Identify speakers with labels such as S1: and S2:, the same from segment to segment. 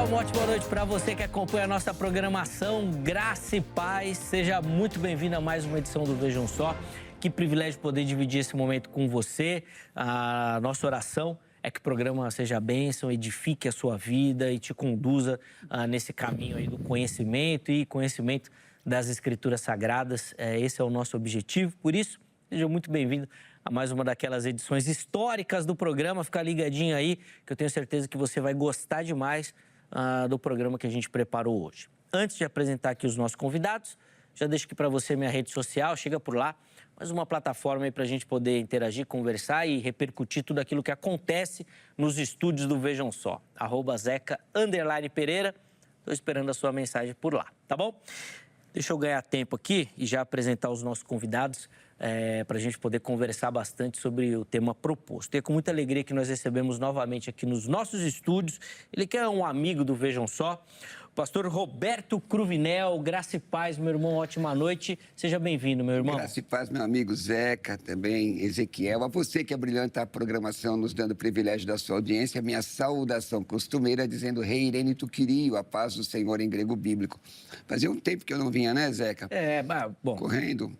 S1: uma ótima boa noite para você que acompanha a nossa programação. Graça e paz, seja muito bem-vindo a mais uma edição do Vejam Só. Que privilégio poder dividir esse momento com você. A nossa oração é que o programa seja bênção, edifique a sua vida e te conduza nesse caminho aí do conhecimento e conhecimento das Escrituras Sagradas. Esse é o nosso objetivo, por isso, seja muito bem-vindo a mais uma daquelas edições históricas do programa. Fica ligadinho aí, que eu tenho certeza que você vai gostar demais do programa que a gente preparou hoje. Antes de apresentar aqui os nossos convidados, já deixo aqui para você minha rede social, chega por lá, mais uma plataforma aí para a gente poder interagir, conversar e repercutir tudo aquilo que acontece nos estúdios do Vejam Só. @Zeca_Pereira, estou esperando a sua mensagem por lá, tá bom? Deixa eu ganhar tempo aqui e já apresentar os nossos convidados para a gente poder conversar bastante sobre o tema proposto. E é com muita alegria que nós recebemos novamente aqui nos nossos estúdios, ele que é um amigo do Vejam Só, o pastor Roberto Cruvinel. Graça e paz, meu irmão, ótima noite. Seja bem-vindo, meu irmão.
S2: Graça e paz, meu amigo Zeca, também Ezequiel. A você que abrilhanta a programação, nos dando o privilégio da sua audiência, minha saudação costumeira, dizendo Rei Irene Tuquirio, a paz do Senhor em grego bíblico. Fazia um tempo que eu não vinha, né, Zeca?
S1: Bom.
S2: Correndo.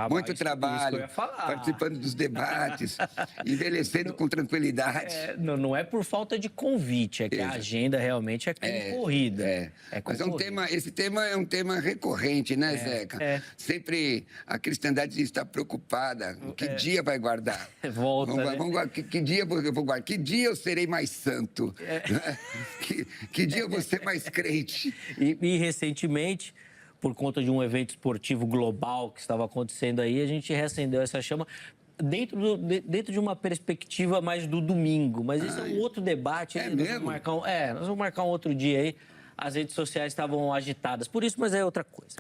S2: Muito trabalho, participando dos debates, envelhecendo com tranquilidade.
S1: Não é por falta de convite, é que a agenda realmente é concorrida.
S2: Mas esse tema é um tema recorrente, né, Zeca? Sempre a cristandade está preocupada. Que dia vai guardar?
S1: Volta,
S2: que dia eu vou guardar? Que dia eu serei mais santo? Que dia eu vou ser mais crente?
S1: E recentemente, por conta de um evento esportivo global que estava acontecendo aí, a gente reacendeu essa chama dentro de uma perspectiva mais do domingo. Mas isso é um outro debate.
S2: Nós
S1: vamos marcar um outro dia aí. As redes sociais estavam agitadas por isso, mas é outra coisa.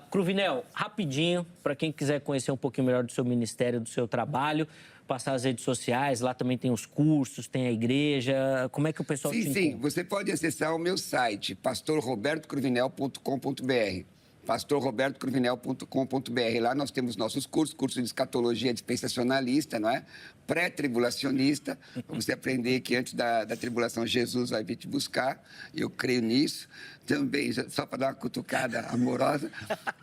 S1: Cruvinel, rapidinho, para quem quiser conhecer um pouquinho melhor do seu ministério, do seu trabalho, passar as redes sociais, lá também tem os cursos, tem a igreja, como é que o pessoal te encontra?
S2: Sim, você pode acessar o meu site, pastorrobertocruvinel.com.br, pastorrobertocruvinel.com.br. Lá nós temos nossos cursos, curso de escatologia dispensacionalista, não é? Pré-tribulacionista, para você aprender que antes da tribulação Jesus vai vir te buscar, eu creio nisso. Também, só para dar uma cutucada amorosa,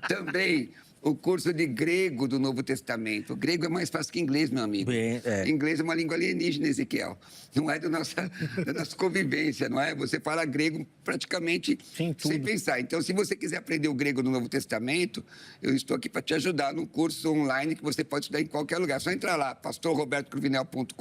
S2: também o curso de grego do Novo Testamento. O grego é mais fácil que inglês, meu amigo. Inglês é uma língua alienígena, Ezequiel. Não é da nossa convivência, não é? Você fala grego praticamente sem pensar. Então, se você quiser aprender o grego do Novo Testamento, eu estou aqui para te ajudar num curso online que você pode estudar em qualquer lugar. É só entrar lá, pastorrobertocruvinel.com.br,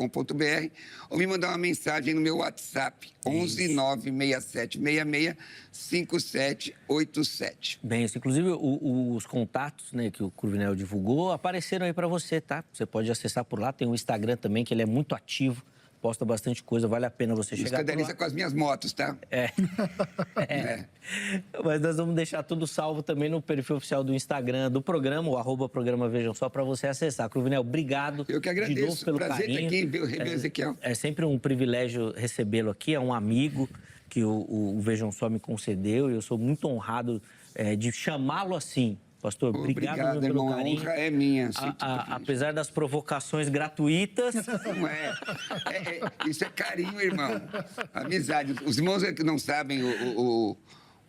S2: ou me mandar uma mensagem no meu WhatsApp, 11 967 66 5787.
S1: Bem, inclusive os contatos, né, que o Cruvinel divulgou apareceram aí para você, tá? Você pode acessar por lá, tem o Instagram também, que ele é muito ativo, posta bastante coisa, vale a pena você chegar por lá.
S2: Escandaliza com as minhas motos, tá?
S1: Mas nós vamos deixar tudo salvo também no perfil oficial do Instagram do programa, o @programa Vejam Só, para você acessar. Cruvinel, obrigado.
S2: Eu que agradeço.
S1: De novo pelo
S2: prazer
S1: carinho.
S2: Prazer ter aqui, rever Ezequiel.
S1: É sempre um privilégio recebê-lo aqui, é um amigo que o Vejam Só me concedeu e eu sou muito honrado de chamá-lo assim. Pastor, obrigado pelo carinho.
S2: A honra é minha.
S1: Apesar das provocações gratuitas.
S2: Não isso é carinho, irmão. Amizade. Os irmãos que não sabem, o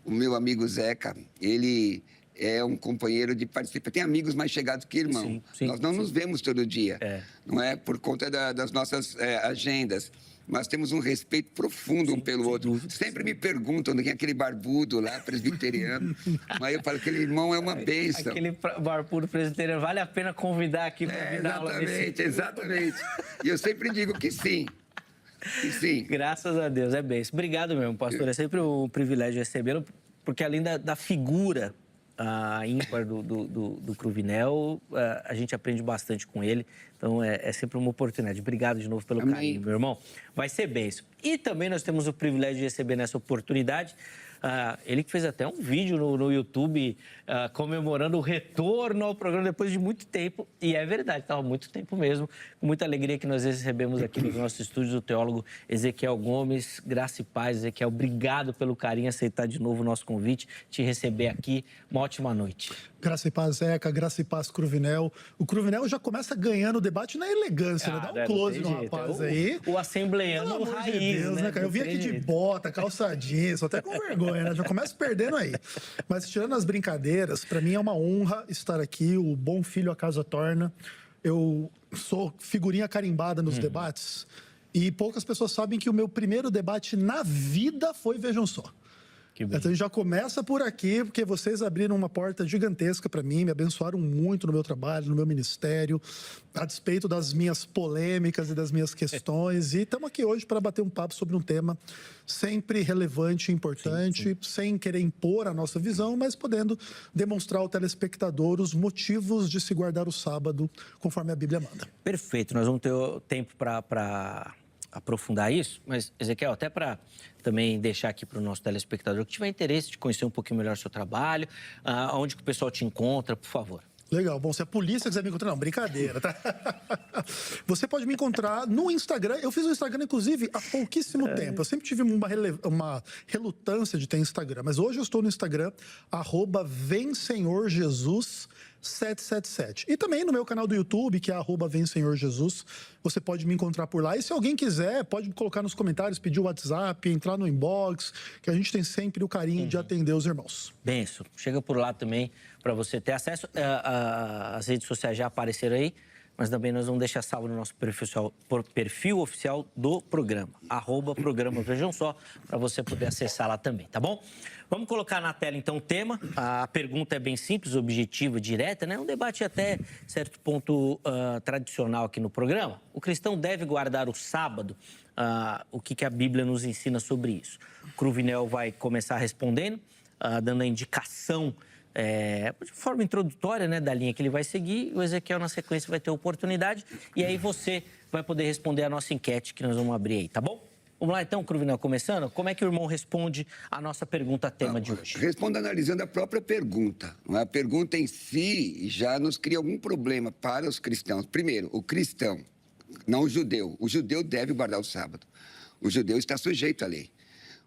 S2: meu amigo Zeca, ele é um companheiro de participação. Tem amigos mais chegados que irmão. Nós não nos vemos todo dia, não é? Por conta das nossas agendas. Mas temos um respeito profundo um pelo outro. Sempre me perguntam quem é aquele barbudo lá, presbiteriano. Mas eu falo que aquele irmão é uma bênção.
S1: Aquele barbudo presbiteriano, vale a pena convidar aqui para vir dar aula desse...
S2: Exatamente. E eu sempre digo que sim. Sim.
S1: Graças a Deus, é bênção. Obrigado mesmo, pastor. É sempre um privilégio recebê-lo, porque além da figura ímpar do Cruvinel, a gente aprende bastante com ele. Então, é sempre uma oportunidade. Obrigado de novo pelo carinho, meu irmão. Vai ser bênção. E também nós temos o privilégio de receber nessa oportunidade Ele que fez até um vídeo no YouTube comemorando o retorno ao programa depois de muito tempo. E é verdade, estava muito tempo mesmo. Com muita alegria que nós recebemos aqui nos nossos estúdios o teólogo Ezequiel Gomes. Graça e paz, Ezequiel. Obrigado pelo carinho, aceitar de novo o nosso convite, te receber aqui. Uma ótima noite.
S3: Graça e paz, Zeca. Graça e paz, Cruvinel. O Cruvinel já começa ganhando o debate na elegância, né? Dá um close no rapaz aí.
S1: O assembleiano
S3: Pelo amor
S1: raiz,
S3: de Deus, né, cara? Eu vim aqui de bota, calça jeans, até com vergonha, né? Já começo perdendo aí. Mas tirando as brincadeiras, para mim é uma honra estar aqui. O bom filho a casa torna. Eu sou figurinha carimbada nos debates e poucas pessoas sabem que o meu primeiro debate na vida foi Vejam Só. Então a gente já começa por aqui, porque vocês abriram uma porta gigantesca para mim, me abençoaram muito no meu trabalho, no meu ministério, a despeito das minhas polêmicas e das minhas questões. E estamos aqui hoje para bater um papo sobre um tema sempre relevante e importante, sim. Sem querer impor a nossa visão, mas podendo demonstrar ao telespectador os motivos de se guardar o sábado, conforme a Bíblia manda.
S1: Perfeito, nós vamos ter tempo para aprofundar isso, mas, Ezequiel, até para também deixar aqui para o nosso telespectador que tiver interesse de conhecer um pouquinho melhor o seu trabalho, onde que o pessoal te encontra, por favor.
S3: Legal. Bom, se a polícia quiser me encontrar... Não, brincadeira, tá? Você pode me encontrar no Instagram. Eu fiz o Instagram, inclusive, há pouquíssimo tempo. Eu sempre tive uma relutância de ter Instagram, mas hoje eu estou no Instagram, @VemSenhorJesus777. E também no meu canal do YouTube, que é @VemSenhorJesus. Você pode me encontrar por lá. E se alguém quiser, pode colocar nos comentários, pedir o WhatsApp, entrar no inbox, que a gente tem sempre o carinho de atender os irmãos.
S1: Benção. Chega por lá também para você ter acesso. As redes sociais já apareceram aí, mas também nós vamos deixar salvo no nosso perfil oficial do programa. @programa Vejam Só, para você poder acessar lá também, tá bom? Vamos colocar na tela, então, o tema. A pergunta é bem simples, objetiva, direta, né? Um debate até certo ponto tradicional aqui no programa. O cristão deve guardar o sábado? O que a Bíblia nos ensina sobre isso? O Cruvinel vai começar respondendo, dando a indicação de forma introdutória, né, da linha que ele vai seguir. O Ezequiel, na sequência, vai ter oportunidade. E aí você vai poder responder a nossa enquete que nós vamos abrir aí, tá bom? Vamos lá, então, Cruvinel, começando. Como é que o irmão responde a nossa pergunta tema de hoje?
S2: Responda analisando a própria pergunta. A pergunta em si já nos cria algum problema para os cristãos. Primeiro, o cristão, não o judeu. O judeu deve guardar o sábado. O judeu está sujeito à lei.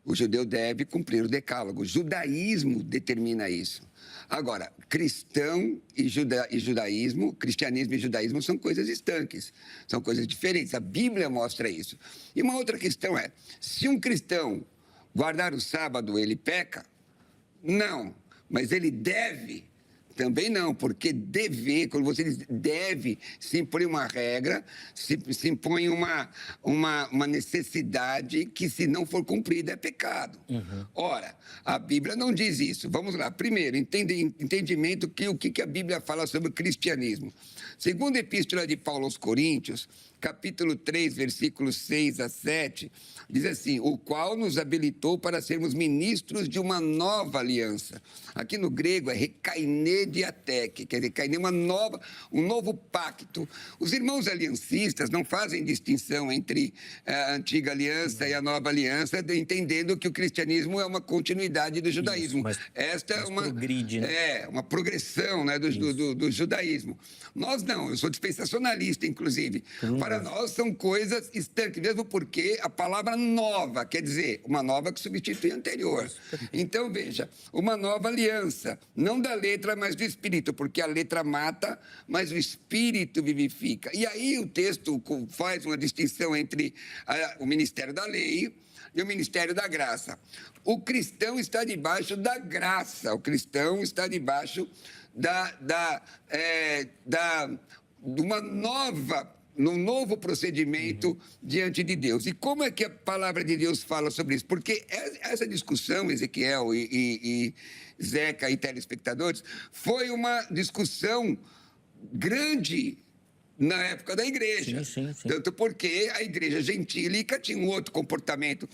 S2: O judeu deve cumprir o decálogo. O judaísmo determina isso. Agora, cristão e judaísmo, cristianismo e judaísmo são coisas estanques, são coisas diferentes. A Bíblia mostra isso. E uma outra questão é, se um cristão guardar o sábado, ele peca? Não, mas ele deve? Também não, porque dever, quando você diz deve, se impõe uma regra, se impõe uma necessidade que, se não for cumprida, é pecado. Ora, a Bíblia não diz isso. Vamos lá. Primeiro, entendimento o que a Bíblia fala sobre o cristianismo. Segunda epístola de Paulo aos Coríntios, capítulo 3, versículos 6 a 7, diz assim, o qual nos habilitou para sermos ministros de uma nova aliança. Aqui no grego é rekaine diatek, quer dizer, rekaine um novo pacto. Os irmãos aliancistas não fazem distinção entre a antiga aliança e a nova aliança, entendendo que o cristianismo é uma continuidade do judaísmo.
S1: Isso,
S2: esta é uma
S1: progride, né?
S2: Uma progressão, né, do judaísmo. Nós não, eu sou dispensacionalista, inclusive. Para nós são coisas estanques, mesmo porque a palavra nova quer dizer uma nova que substitui a anterior. Então, veja, uma nova aliança, não da letra, mas do espírito, porque a letra mata, mas o espírito vivifica. E aí o texto faz uma distinção entre o ministério da lei e o ministério da graça. O cristão está debaixo da graça, o cristão está debaixo num novo procedimento diante de Deus. E como é que a palavra de Deus fala sobre isso? Porque essa discussão, Ezequiel e Zeca e telespectadores, foi uma discussão grande na época da igreja.
S1: Sim.
S2: Tanto porque a igreja gentílica tinha um outro comportamento.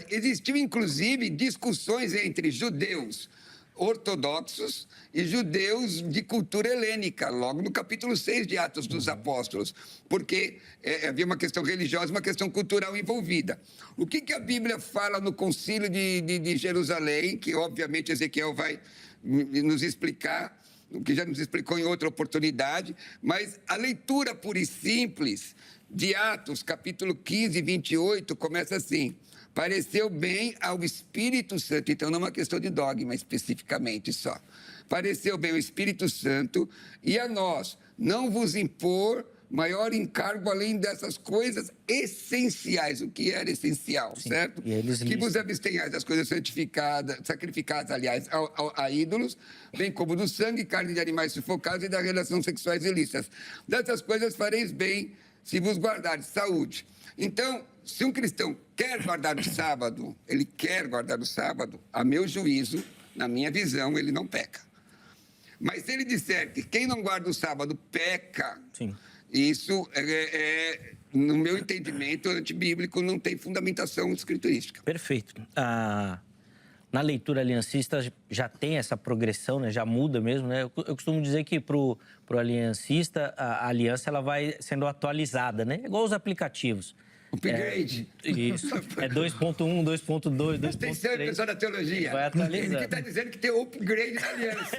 S2: Existiam, inclusive, discussões entre judeus ortodoxos e judeus de cultura helênica, logo no capítulo 6 de Atos dos Apóstolos, porque havia uma questão religiosa, uma questão cultural envolvida. O que a Bíblia fala no Concílio de Jerusalém, que obviamente Ezequiel vai nos explicar, o que já nos explicou em outra oportunidade, mas a leitura pura e simples de Atos, capítulo 15, 28, começa assim: pareceu bem ao Espírito Santo, então não é uma questão de dogma especificamente só, pareceu bem ao Espírito Santo e a nós não vos impor maior encargo além dessas coisas essenciais. O que era essencial,
S1: sim,
S2: certo? Que vos abstenhais das coisas sacrificadas, aliás, a ídolos, bem como do sangue, carne de animais sufocados e das relações sexuais ilícitas. Dessas coisas fareis bem se vos guardares. Saúde. Então, se um cristão quer guardar o sábado, ele quer guardar o sábado, a meu juízo, na minha visão, ele não peca. Mas se ele disser que quem não guarda o sábado peca,
S1: sim,
S2: isso no meu entendimento, antibíblico, não tem fundamentação escriturística.
S1: Perfeito. Na leitura aliancista já tem essa progressão, né? Já muda mesmo, né? Eu costumo dizer que para o aliancista, a aliança ela vai sendo atualizada, né? Igual os aplicativos.
S2: Upgrade.
S1: Isso. É 2.1, 2.2, 2.3.
S2: Atenção, pessoal da teologia.
S1: Vai atualizando.
S2: Ele está dizendo que tem upgrade na aliança.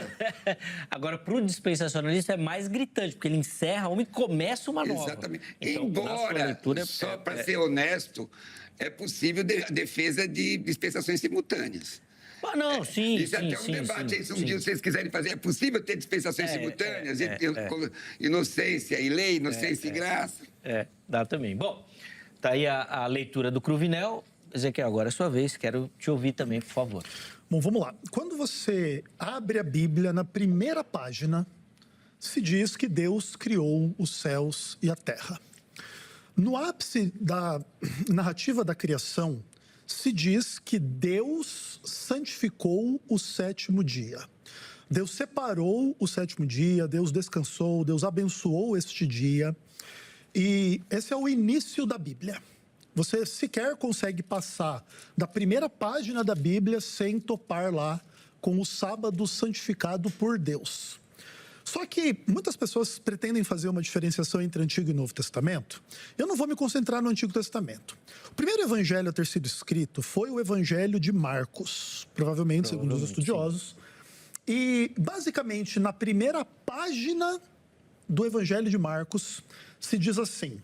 S1: Agora, para o dispensacionalista é mais gritante, porque ele encerra uma e começa uma nova.
S2: Exatamente.
S1: Então,
S2: Embora,
S1: leitura,
S2: só para ser honesto, é possível a defesa de dispensações simultâneas.
S1: Não, sim,
S2: isso é até um debate. Se um dia vocês quiserem fazer, é possível ter dispensações simultâneas? Inocência e lei, inocência e graça?
S1: Dá também. Bom, tá aí a leitura do Cruvinel. Ezequiel, agora é a sua vez. Quero te ouvir também, por favor.
S3: Bom, vamos lá. Quando você abre a Bíblia, na primeira página, se diz que Deus criou os céus e a terra. No ápice da narrativa da criação, se diz que Deus santificou o sétimo dia. Deus separou o sétimo dia, Deus descansou, Deus abençoou este dia. E esse é o início da Bíblia. Você sequer consegue passar da primeira página da Bíblia sem topar lá com o sábado santificado por Deus. Só que muitas pessoas pretendem fazer uma diferenciação entre Antigo e Novo Testamento. Eu não vou me concentrar no Antigo Testamento. O primeiro evangelho a ter sido escrito foi o Evangelho de Marcos, provavelmente, segundo os estudiosos. Sim. E, basicamente, na primeira página do Evangelho de Marcos, se diz assim: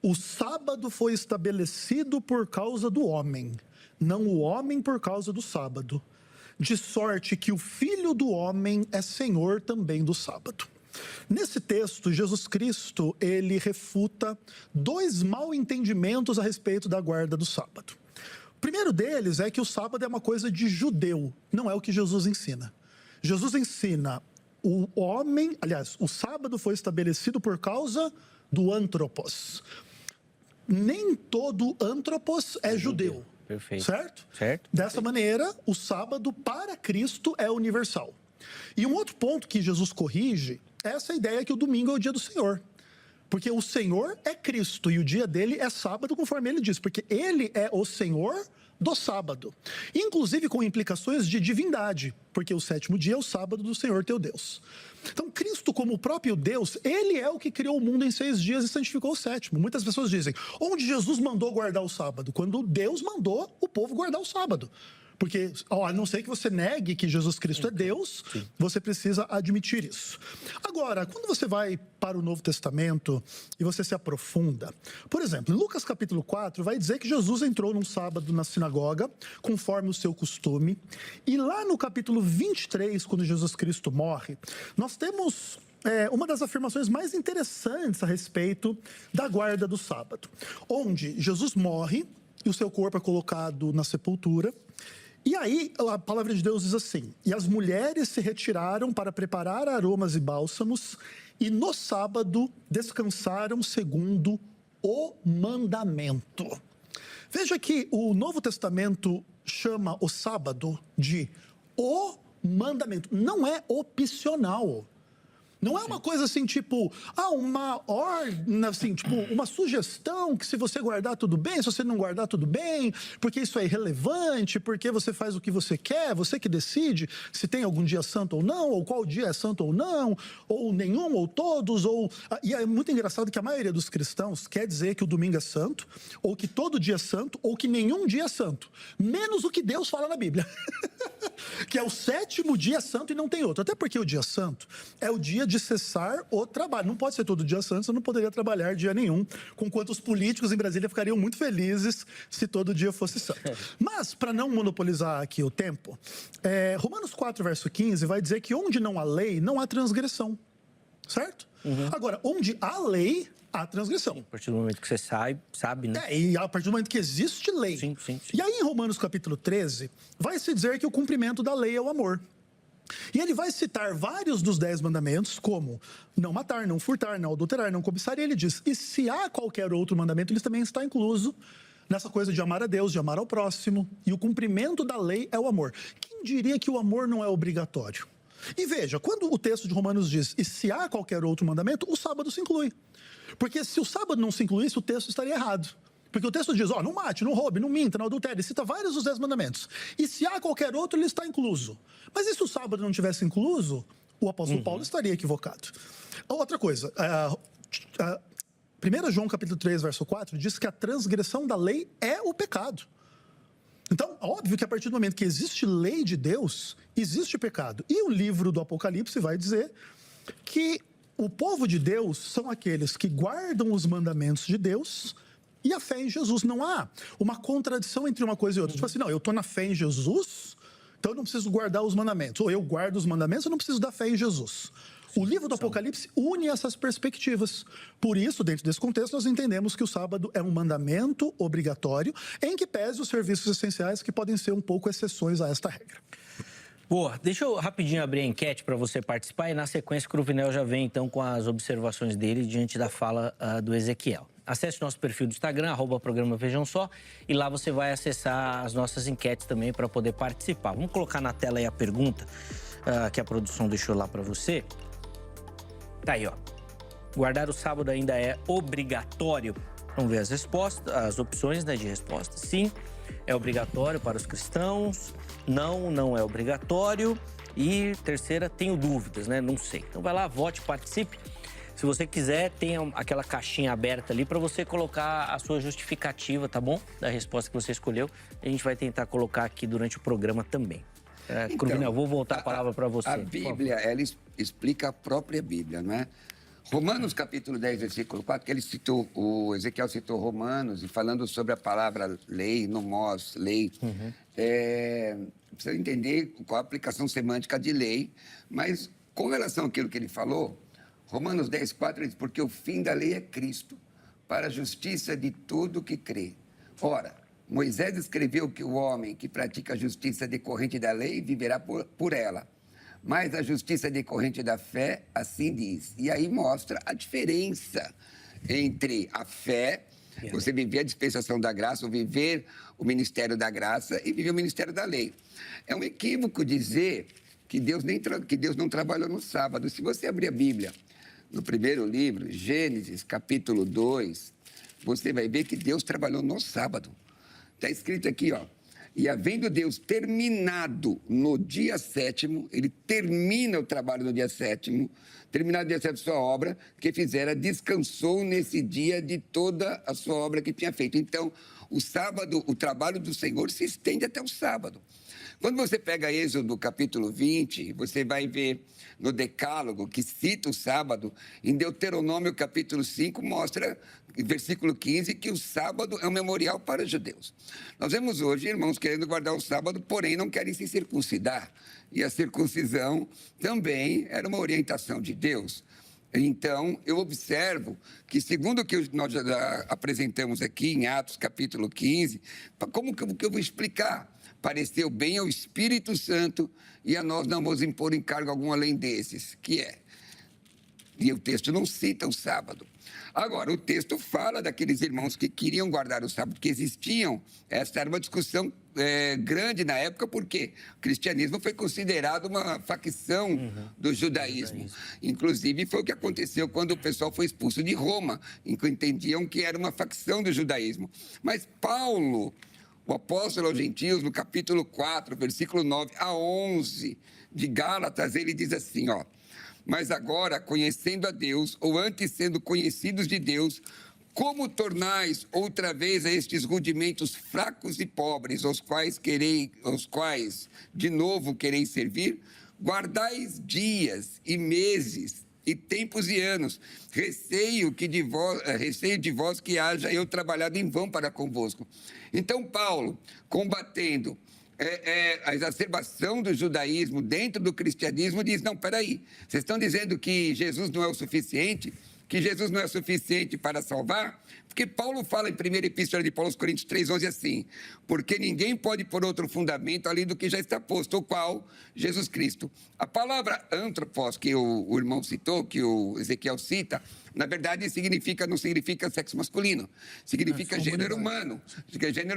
S3: o sábado foi estabelecido por causa do homem, não o homem por causa do sábado. De sorte que o Filho do Homem é Senhor também do sábado. Nesse texto, Jesus Cristo, ele refuta dois mal-entendimentos a respeito da guarda do sábado. O primeiro deles é que o sábado é uma coisa de judeu, não é o que Jesus ensina. Jesus ensina o sábado foi estabelecido por causa do antropos. Nem todo antropos é judeu.
S1: Perfeito.
S3: Certo?
S1: Certo.
S3: Dessa maneira, o sábado para Cristo é universal. E um outro ponto que Jesus corrige é essa ideia que o domingo é o dia do Senhor. Porque o Senhor é Cristo e o dia dele é sábado, conforme ele diz. Porque ele é o Senhor do sábado. Inclusive com implicações de divindade. Porque o sétimo dia é o sábado do Senhor teu Deus. Então, Cristo, como o próprio Deus, ele é o que criou o mundo em 6 dias e santificou o sétimo. Muitas pessoas dizem, onde Jesus mandou guardar o sábado? Quando Deus mandou o povo guardar o sábado. Porque, a não ser que você negue que Jesus Cristo é Deus, sim, você precisa admitir isso. Agora, quando você vai para o Novo Testamento e você se aprofunda, por exemplo, Lucas capítulo 4 vai dizer que Jesus entrou num sábado na sinagoga, conforme o seu costume, e lá no capítulo 23, quando Jesus Cristo morre, nós temos uma das afirmações mais interessantes a respeito da guarda do sábado, onde Jesus morre e o seu corpo é colocado na sepultura. E aí, a palavra de Deus diz assim: e as mulheres se retiraram para preparar aromas e bálsamos, e no sábado descansaram segundo o mandamento. Veja que o Novo Testamento chama o sábado de o mandamento. Não é opcional. Não é uma coisa assim, tipo, uma ordem, assim, tipo, uma sugestão que se você guardar tudo bem, se você não guardar tudo bem, porque isso é irrelevante, porque você faz o que você quer, você que decide se tem algum dia santo ou não, ou qual dia é santo ou não, ou nenhum, ou todos, ou... E é muito engraçado que a maioria dos cristãos quer dizer que o domingo é santo, ou que todo dia é santo, ou que nenhum dia é santo. Menos o que Deus fala na Bíblia. Que é o 7º dia santo e não tem outro. Até porque o dia santo é o dia de cessar o trabalho. Não pode ser todo dia santo, você não poderia trabalhar dia nenhum. Conquanto os políticos em Brasília ficariam muito felizes se todo dia fosse santo. Mas, para não monopolizar aqui o tempo, Romanos 4, verso 15, vai dizer que onde não há lei, não há transgressão. Certo? Agora, onde há lei, há transgressão.
S1: A partir do momento que você sabe, né?
S3: E a partir do momento que existe lei.
S1: Sim.
S3: E aí, em Romanos capítulo 13, vai se dizer que o cumprimento da lei é o amor. E ele vai citar vários dos 10 mandamentos, como não matar, não furtar, não adulterar, não cobiçar. E ele diz, e se há qualquer outro mandamento, ele também está incluso nessa coisa de amar a Deus, de amar ao próximo. E o cumprimento da lei é o amor. Quem diria que o amor não é obrigatório? E veja, quando o texto de Romanos diz, e se há qualquer outro mandamento, o sábado se inclui. Porque se o sábado não se incluísse, o texto estaria errado. Porque o texto diz, não mate, não roube, não minta, não adultere. Ele cita vários dos 10 mandamentos. E se há qualquer outro, ele está incluso. Mas e se o sábado não tivesse incluso, o apóstolo Paulo estaria equivocado. Outra coisa, 1 João capítulo 3, verso 4, diz que a transgressão da lei é o pecado. Então, óbvio que a partir do momento que existe lei de Deus, existe pecado. E o livro do Apocalipse vai dizer que o povo de Deus são aqueles que guardam os mandamentos de Deus e a fé em Jesus. Não há uma contradição entre uma coisa e outra. Tipo assim, não, eu estou na fé em Jesus, então eu não preciso guardar os mandamentos. Ou eu guardo os mandamentos, eu não preciso da fé em Jesus. O livro do Apocalipse une essas perspectivas. Por isso, dentro desse contexto, nós entendemos que o sábado é um mandamento obrigatório, em que pese os serviços essenciais, que podem ser um pouco exceções a esta regra.
S1: Boa, deixa eu rapidinho abrir a enquete para você participar e na sequência o Cruvinel já vem então com as observações dele diante da fala do Ezequiel. Acesse nosso perfil do Instagram, @programa Vejam Só, e lá você vai acessar as nossas enquetes também para poder participar. Vamos colocar na tela aí a pergunta que a produção deixou lá para você. Tá aí, ó. Guardar o sábado ainda é obrigatório? Vamos ver as respostas, as opções, né, de resposta. Sim, é obrigatório para os cristãos. Não é obrigatório. E terceira, tenho dúvidas, né? Não sei. Então vai lá, vote, participe. Se você quiser, tem aquela caixinha aberta ali para você colocar a sua justificativa, tá bom? Da resposta que você escolheu. A gente vai tentar colocar aqui durante o programa também. Cruvinel, vou voltar a palavra para você.
S2: A Bíblia, ela explica a própria Bíblia, não é? Romanos capítulo 10, versículo 4, que o Ezequiel citou Romanos, e falando sobre a palavra lei, nomos, lei. Precisa entender qual a aplicação semântica de lei, mas com relação àquilo que ele falou, Romanos 10, 4 diz, porque o fim da lei é Cristo, para a justiça de todo que crê. Ora, Moisés escreveu que o homem que pratica a justiça decorrente da lei viverá por ela. Mas a justiça decorrente da fé, assim diz. E aí mostra a diferença entre a fé, você viver a dispensação da graça, ou viver o ministério da graça e viver o ministério da lei. É um equívoco dizer que Deus não trabalhou no sábado. Se você abrir a Bíblia, no primeiro livro, Gênesis, capítulo 2, você vai ver que Deus trabalhou no sábado. Está escrito aqui, ó. E havendo Deus terminado no dia 7º, ele termina o trabalho no dia 7º, terminado o dia 7º sua obra, que fizera, descansou nesse dia de toda a sua obra que tinha feito. Então, o sábado, o trabalho do Senhor se estende até o sábado. Quando você pega Êxodo capítulo 20, você vai ver no Decálogo, que cita o sábado, em Deuteronômio capítulo 5, mostra, versículo 15, que o sábado é um memorial para os judeus. Nós vemos hoje irmãos querendo guardar o sábado, porém não querem se circuncidar. E a circuncisão também era uma orientação de Deus. Então, eu observo que, segundo o que nós já apresentamos aqui em Atos capítulo 15, como que eu vou explicar? Pareceu bem ao Espírito Santo e a nós não vos impor encargo algum além desses, que é E o texto não cita o sábado. Agora, o texto fala daqueles irmãos que queriam guardar o sábado, que existiam. Essa era uma discussão grande na época, porque o cristianismo foi considerado uma facção do judaísmo. Inclusive, foi o que aconteceu quando o pessoal foi expulso de Roma, em que entendiam que era uma facção do judaísmo. Mas Paulo, o apóstolo aos gentios, no capítulo 4, versículo 9 a 11 de Gálatas, ele diz assim, ó: mas agora, conhecendo a Deus, ou antes sendo conhecidos de Deus, como tornais outra vez a estes rudimentos fracos e pobres, aos quais de novo quereis servir? Guardais dias e meses e tempos e anos. Receio de vós que haja eu trabalhado em vão para convosco. Então, Paulo, combatendo a exacerbação do judaísmo dentro do cristianismo, diz, não, peraí, vocês estão dizendo que Jesus não é o suficiente? Que Jesus não é suficiente para salvar? Porque Paulo fala em 1ª Epístola de Paulo aos Coríntios 3:11 assim: porque ninguém pode pôr outro fundamento além do que já está posto, o qual? Jesus Cristo. A palavra antropos, que o irmão citou, que o Ezequiel cita, na verdade não significa sexo masculino, significa gênero humano.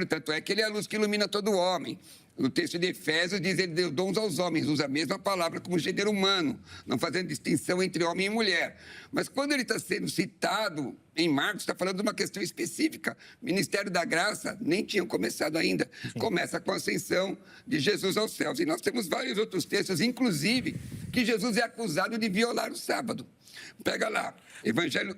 S2: Tanto é que ele é a luz que ilumina todo homem. No texto de Efésios diz, ele deu dons aos homens, usa a mesma palavra como gênero humano, não fazendo distinção entre homem e mulher. Mas quando ele está sendo citado em Marcos, está falando de uma questão específica. Ministério da Graça nem tinha começado ainda. Sim. Começa com a ascensão de Jesus aos céus. E nós temos vários outros textos, inclusive, que Jesus é acusado de violar o sábado. Pega lá, Evangelho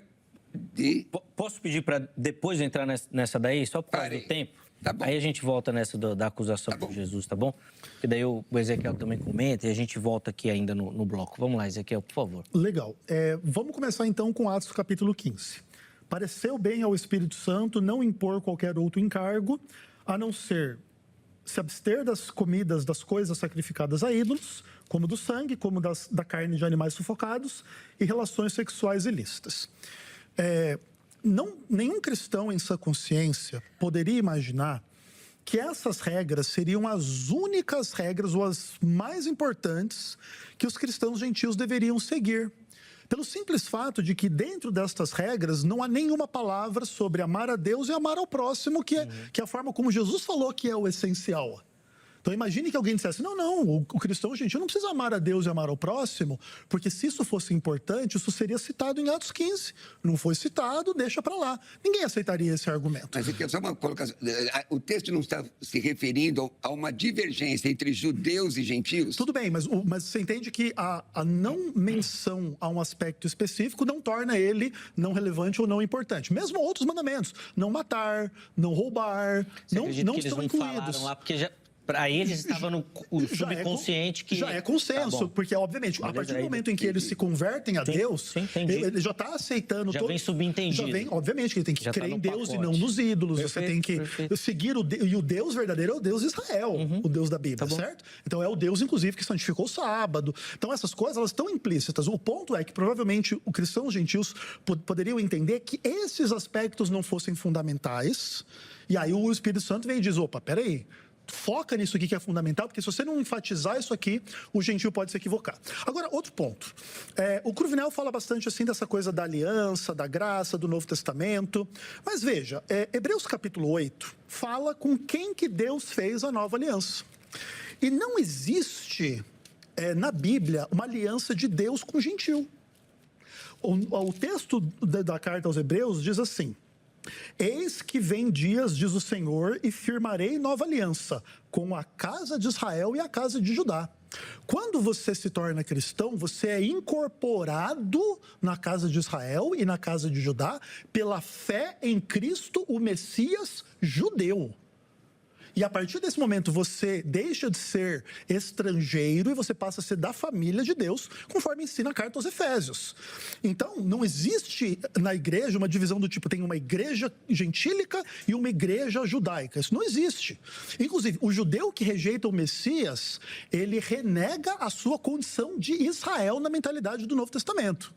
S2: de...
S1: Posso pedir para depois entrar nessa daí, só por causa do tempo?
S2: Tá bom.
S1: Aí a gente volta nessa da acusação por Jesus, tá bom? Porque daí o Ezequiel também comenta e a gente volta aqui ainda no bloco. Vamos lá, Ezequiel, por favor.
S3: Legal. Vamos começar então com Atos capítulo 15. Pareceu bem ao Espírito Santo não impor qualquer outro encargo, a não ser se abster das comidas, das coisas sacrificadas a ídolos, como do sangue, como da carne de animais sufocados e relações sexuais ilícitas. Nenhum cristão em sua consciência poderia imaginar que essas regras seriam as únicas regras ou as mais importantes que os cristãos gentios deveriam seguir. Pelo simples fato de que dentro destas regras não há nenhuma palavra sobre amar a Deus e amar ao próximo, que é a forma como Jesus falou que é o essencial. Então imagine que alguém dissesse, não, o cristão gentil não precisa amar a Deus e amar ao próximo, porque se isso fosse importante, isso seria citado em Atos 15. Não foi citado, deixa para lá. Ninguém aceitaria esse argumento.
S2: Mas aqui é só uma colocação. O texto não está se referindo a uma divergência entre judeus e gentios?
S3: Tudo bem, mas você entende que a não menção a um aspecto específico não torna ele não relevante ou não importante. Mesmo outros mandamentos, não matar, não roubar, não estão incluídos.
S1: Lá porque já... Para eles estava no subconsciente que...
S3: Já é consenso,
S1: tá,
S3: porque, obviamente, a partir do momento em que eles se convertem a Deus, ele já está aceitando...
S1: Já vem subentendido.
S3: Obviamente, que ele tem que crer em Deus e não nos ídolos. Perfeito, você tem que seguir e o Deus verdadeiro é o Deus de Israel, o Deus da Bíblia, certo? Então, é o Deus, inclusive, que santificou o sábado. Então, essas coisas, elas estão implícitas. O ponto é que, provavelmente, os cristãos gentios poderiam entender que esses aspectos não fossem fundamentais, e aí o Espírito Santo vem e diz, opa, peraí, foca nisso aqui que é fundamental, porque se você não enfatizar isso aqui, o gentio pode se equivocar. Agora, outro ponto. O Cruvinel fala bastante assim dessa coisa da aliança, da graça, do Novo Testamento. Mas veja, Hebreus capítulo 8 fala com quem que Deus fez a nova aliança. E não existe na Bíblia uma aliança de Deus com o gentio. O texto da carta aos Hebreus diz assim: eis que vem dias, diz o Senhor, e firmarei nova aliança com a casa de Israel e a casa de Judá. Quando você se torna cristão, você é incorporado na casa de Israel e na casa de Judá pela fé em Cristo, o Messias judeu. E a partir desse momento você deixa de ser estrangeiro e você passa a ser da família de Deus, conforme ensina a carta aos Efésios. Então, não existe na igreja uma divisão do tipo, tem uma igreja gentílica e uma igreja judaica. Isso não existe. Inclusive, o judeu que rejeita o Messias, ele renega a sua condição de Israel na mentalidade do Novo Testamento.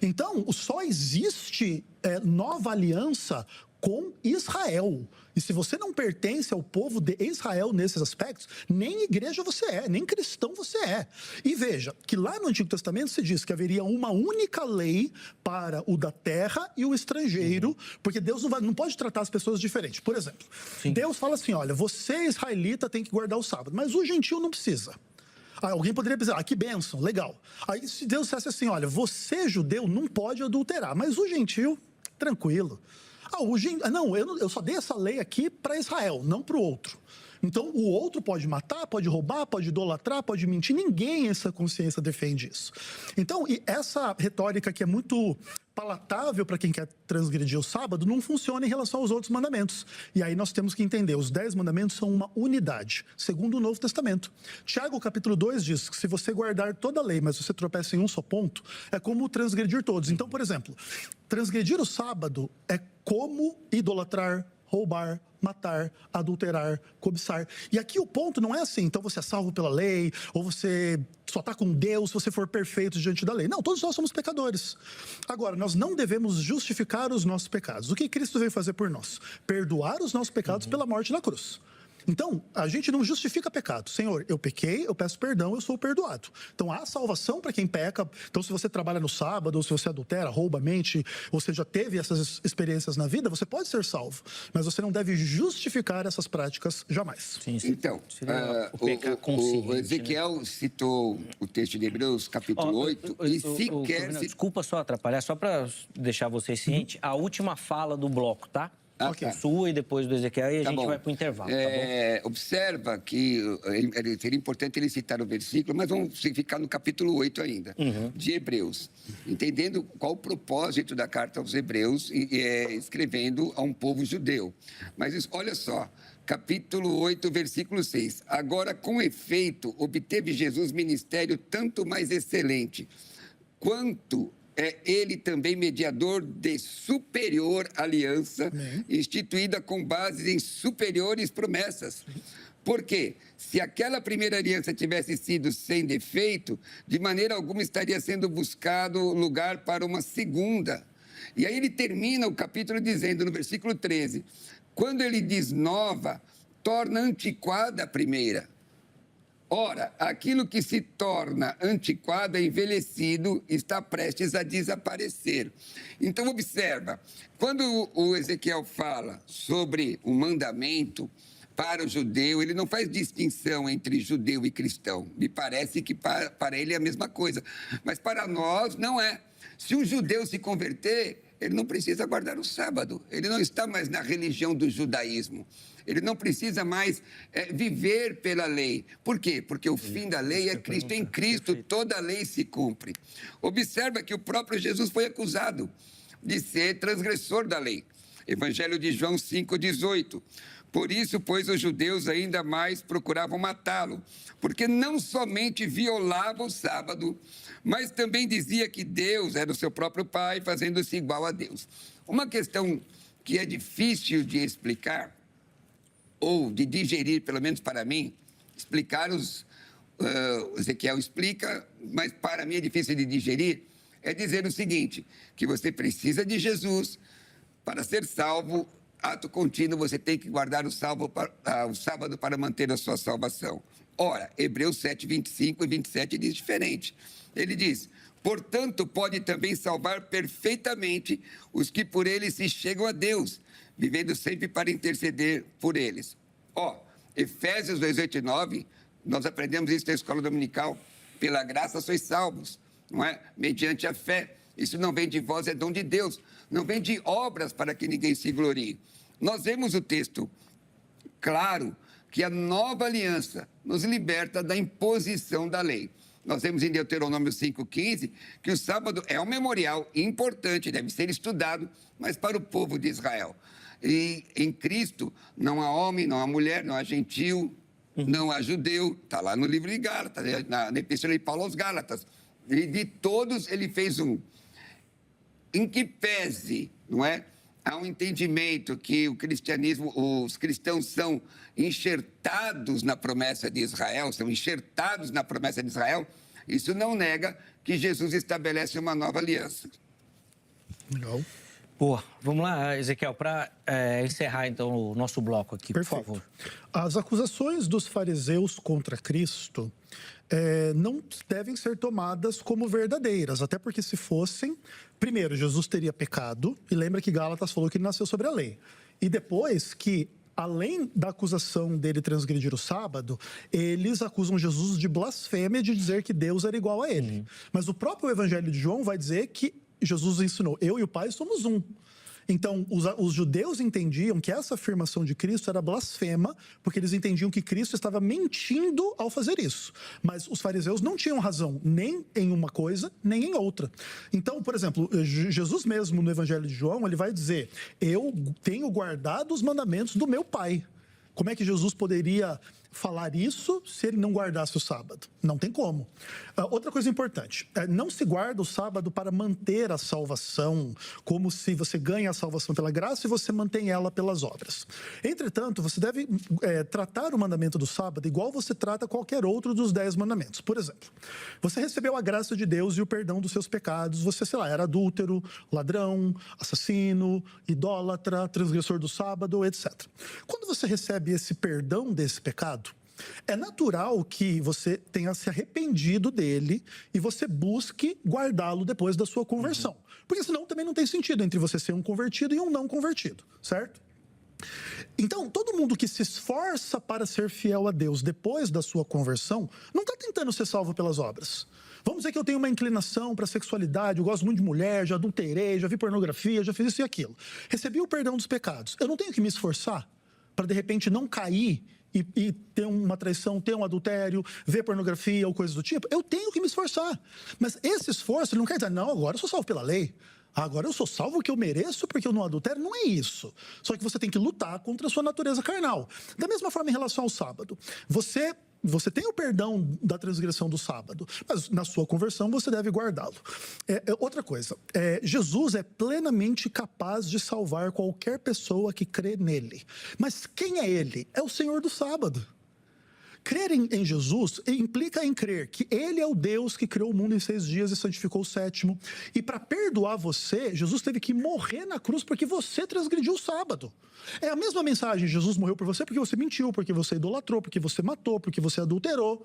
S3: Então, só existe nova aliança com Israel. E se você não pertence ao povo de Israel nesses aspectos, nem igreja você é, nem cristão você é. E veja, que lá no Antigo Testamento se diz que haveria uma única lei para o da terra e o estrangeiro, porque Deus não pode tratar as pessoas diferentes. Por exemplo, Deus fala assim, olha, você israelita tem que guardar o sábado, mas o gentil não precisa. Aí alguém poderia dizer, que bênção, legal. Aí se Deus dissesse assim, olha, você judeu não pode adulterar, mas o gentil, tranquilo. Eu só dei essa lei aqui para Israel, não para o outro. Então, o outro pode matar, pode roubar, pode idolatrar, pode mentir. Ninguém, essa consciência, defende isso. Então, e essa retórica que é muito palatável para quem quer transgredir o sábado, não funciona em relação aos outros mandamentos. E aí nós temos que entender, os 10 mandamentos são uma unidade, segundo o Novo Testamento. Tiago, capítulo 2, diz que se você guardar toda a lei, mas você tropeça em um só ponto, é como transgredir todos. Então, por exemplo, transgredir o sábado é como idolatrar, roubar, matar, adulterar, cobiçar. E aqui o ponto não é assim, então você é salvo pela lei, ou você só está com Deus se você for perfeito diante da lei. Não, todos nós somos pecadores. Agora, nós não devemos justificar os nossos pecados. O que Cristo veio fazer por nós? Perdoar os nossos pecados pela morte na cruz. Então, a gente não justifica pecado. Senhor, eu pequei, eu peço perdão, eu sou perdoado. Então, há salvação para quem peca. Então, se você trabalha no sábado, ou se você adultera, rouba, mente, ou você já teve essas experiências na vida, você pode ser salvo. Mas você não deve justificar essas práticas jamais.
S2: Sim. Então, o Ezequiel citou o texto de Hebreus, capítulo 8, e sequer...
S1: Desculpa só atrapalhar, só para deixar vocês cientes, a última fala do bloco, tá?
S2: Okay.
S1: Sua e depois do Ezequiel, e a gente vai para o intervalo, tá bom?
S2: Observa que seria importante ele citar o versículo, mas vamos ficar no capítulo 8 ainda, de Hebreus. Entendendo qual o propósito da carta aos Hebreus, escrevendo a um povo judeu. Mas olha só, capítulo 8, versículo 6. Agora, com efeito, obteve Jesus ministério tanto mais excelente, quanto... é ele também mediador de superior aliança, instituída com base em superiores promessas. Porque se aquela primeira aliança tivesse sido sem defeito, de maneira alguma estaria sendo buscado lugar para uma segunda. E aí ele termina o capítulo dizendo, no versículo 13, quando ele diz nova, torna antiquada a primeira. Ora, aquilo que se torna antiquado, envelhecido, está prestes a desaparecer. Então, observa, quando o Ezequiel fala sobre o mandamento para o judeu, ele não faz distinção entre judeu e cristão. Me parece que para ele é a mesma coisa. Mas para nós, não é. Se um judeu se converter, ele não precisa guardar o sábado. Ele não está mais na religião do judaísmo. Ele não precisa mais viver pela lei. Por quê? Porque o fim da lei é Cristo. Em Cristo, toda a lei se cumpre. Observa que o próprio Jesus foi acusado de ser transgressor da lei. Evangelho de João 5,18. Por isso, pois, os judeus ainda mais procuravam matá-lo, porque não somente violava o sábado, mas também dizia que Deus era o seu próprio Pai, fazendo-se igual a Deus. Uma questão que é difícil de explicar, ou de digerir, pelo menos para mim, Ezequiel explica, mas para mim é difícil de digerir, é dizer o seguinte, que você precisa de Jesus para ser salvo, ato contínuo, você tem que guardar o sábado para manter a sua salvação. Ora, Hebreus 7, 25 e 27 diz diferente. Ele diz, portanto, pode também salvar perfeitamente os que por ele se chegam a Deus, vivendo sempre para interceder por eles. Efésios 2, 8 e 9, nós aprendemos isso na escola dominical, pela graça sois salvos, não é? Mediante a fé. Isso não vem de vós, é dom de Deus. Não vem de obras para que ninguém se glorie. Nós vemos o texto claro que a nova aliança nos liberta da imposição da lei. Nós vemos em Deuteronômio 5,15 que o sábado é um memorial importante, deve ser estudado, mas para o povo de Israel. E em Cristo não há homem, não há mulher, não há gentil, não há judeu. Está lá no livro de Gálatas, na Epístola de Paulo aos Gálatas. E de todos ele fez um. Em que pese, não é? Há um entendimento que o cristianismo, os cristãos são enxertados na promessa de Israel, isso não nega que Jesus estabelece uma nova aliança.
S3: Legal.
S1: Boa. Vamos lá, Ezequiel, para encerrar então o nosso bloco aqui,
S3: Perfeito.
S1: por favor.
S3: As acusações dos fariseus contra Cristo não devem ser tomadas como verdadeiras, até porque se fossem, primeiro, Jesus teria pecado, e lembra que Gálatas falou que ele nasceu sobre a lei. E depois que, além da acusação dele transgredir o sábado, eles acusam Jesus de blasfêmia, de dizer que Deus era igual a ele. Mas o próprio Evangelho de João vai dizer que Jesus ensinou, eu e o Pai somos um. Então, os judeus entendiam que essa afirmação de Cristo era blasfema, porque eles entendiam que Cristo estava mentindo ao fazer isso. Mas os fariseus não tinham razão, nem em uma coisa, nem em outra. Então, por exemplo, Jesus mesmo, no Evangelho de João, ele vai dizer, eu tenho guardado os mandamentos do meu Pai. Como é que Jesus poderia falar isso se ele não guardasse o sábado? Não tem como. Outra coisa importante, não se guarda o sábado para manter a salvação, como se você ganha a salvação pela graça e você mantém ela pelas obras. Entretanto, você deve tratar o mandamento do sábado igual você trata qualquer outro dos 10 mandamentos. Por exemplo, você recebeu a graça de Deus e o perdão dos seus pecados, você, sei lá, era adúltero, ladrão, assassino, idólatra, transgressor do sábado, etc. Quando você recebe esse perdão desse pecado, é natural que você tenha se arrependido dele e você busque guardá-lo depois da sua conversão. Porque senão também não tem sentido entre você ser um convertido e um não convertido, certo? Então, todo mundo que se esforça para ser fiel a Deus depois da sua conversão, não está tentando ser salvo pelas obras. Vamos dizer que eu tenho uma inclinação para a sexualidade, eu gosto muito de mulher, já adulterei, já vi pornografia, já fiz isso e aquilo. Recebi o perdão dos pecados. Eu não tenho que me esforçar para, de repente, não cair e ter uma traição, ter um adultério, ver pornografia ou coisas do tipo. Eu tenho que me esforçar. Mas esse esforço não quer dizer, não, agora eu sou salvo pela lei. Agora eu sou salvo porque eu mereço, porque eu não adultero. Não é isso. Só que você tem que lutar contra a sua natureza carnal. Da mesma forma em relação ao sábado. Você tem o perdão da transgressão do sábado, mas na sua conversão você deve guardá-lo. Outra coisa, Jesus é plenamente capaz de salvar qualquer pessoa que crê nele. Mas quem é ele? É o Senhor do sábado. Crer em Jesus implica em crer que Ele é o Deus que criou o mundo em 6 dias e santificou o 7º. E para perdoar você, Jesus teve que morrer na cruz porque você transgrediu o sábado. É a mesma mensagem, Jesus morreu por você porque você mentiu, porque você idolatrou, porque você matou, porque você adulterou.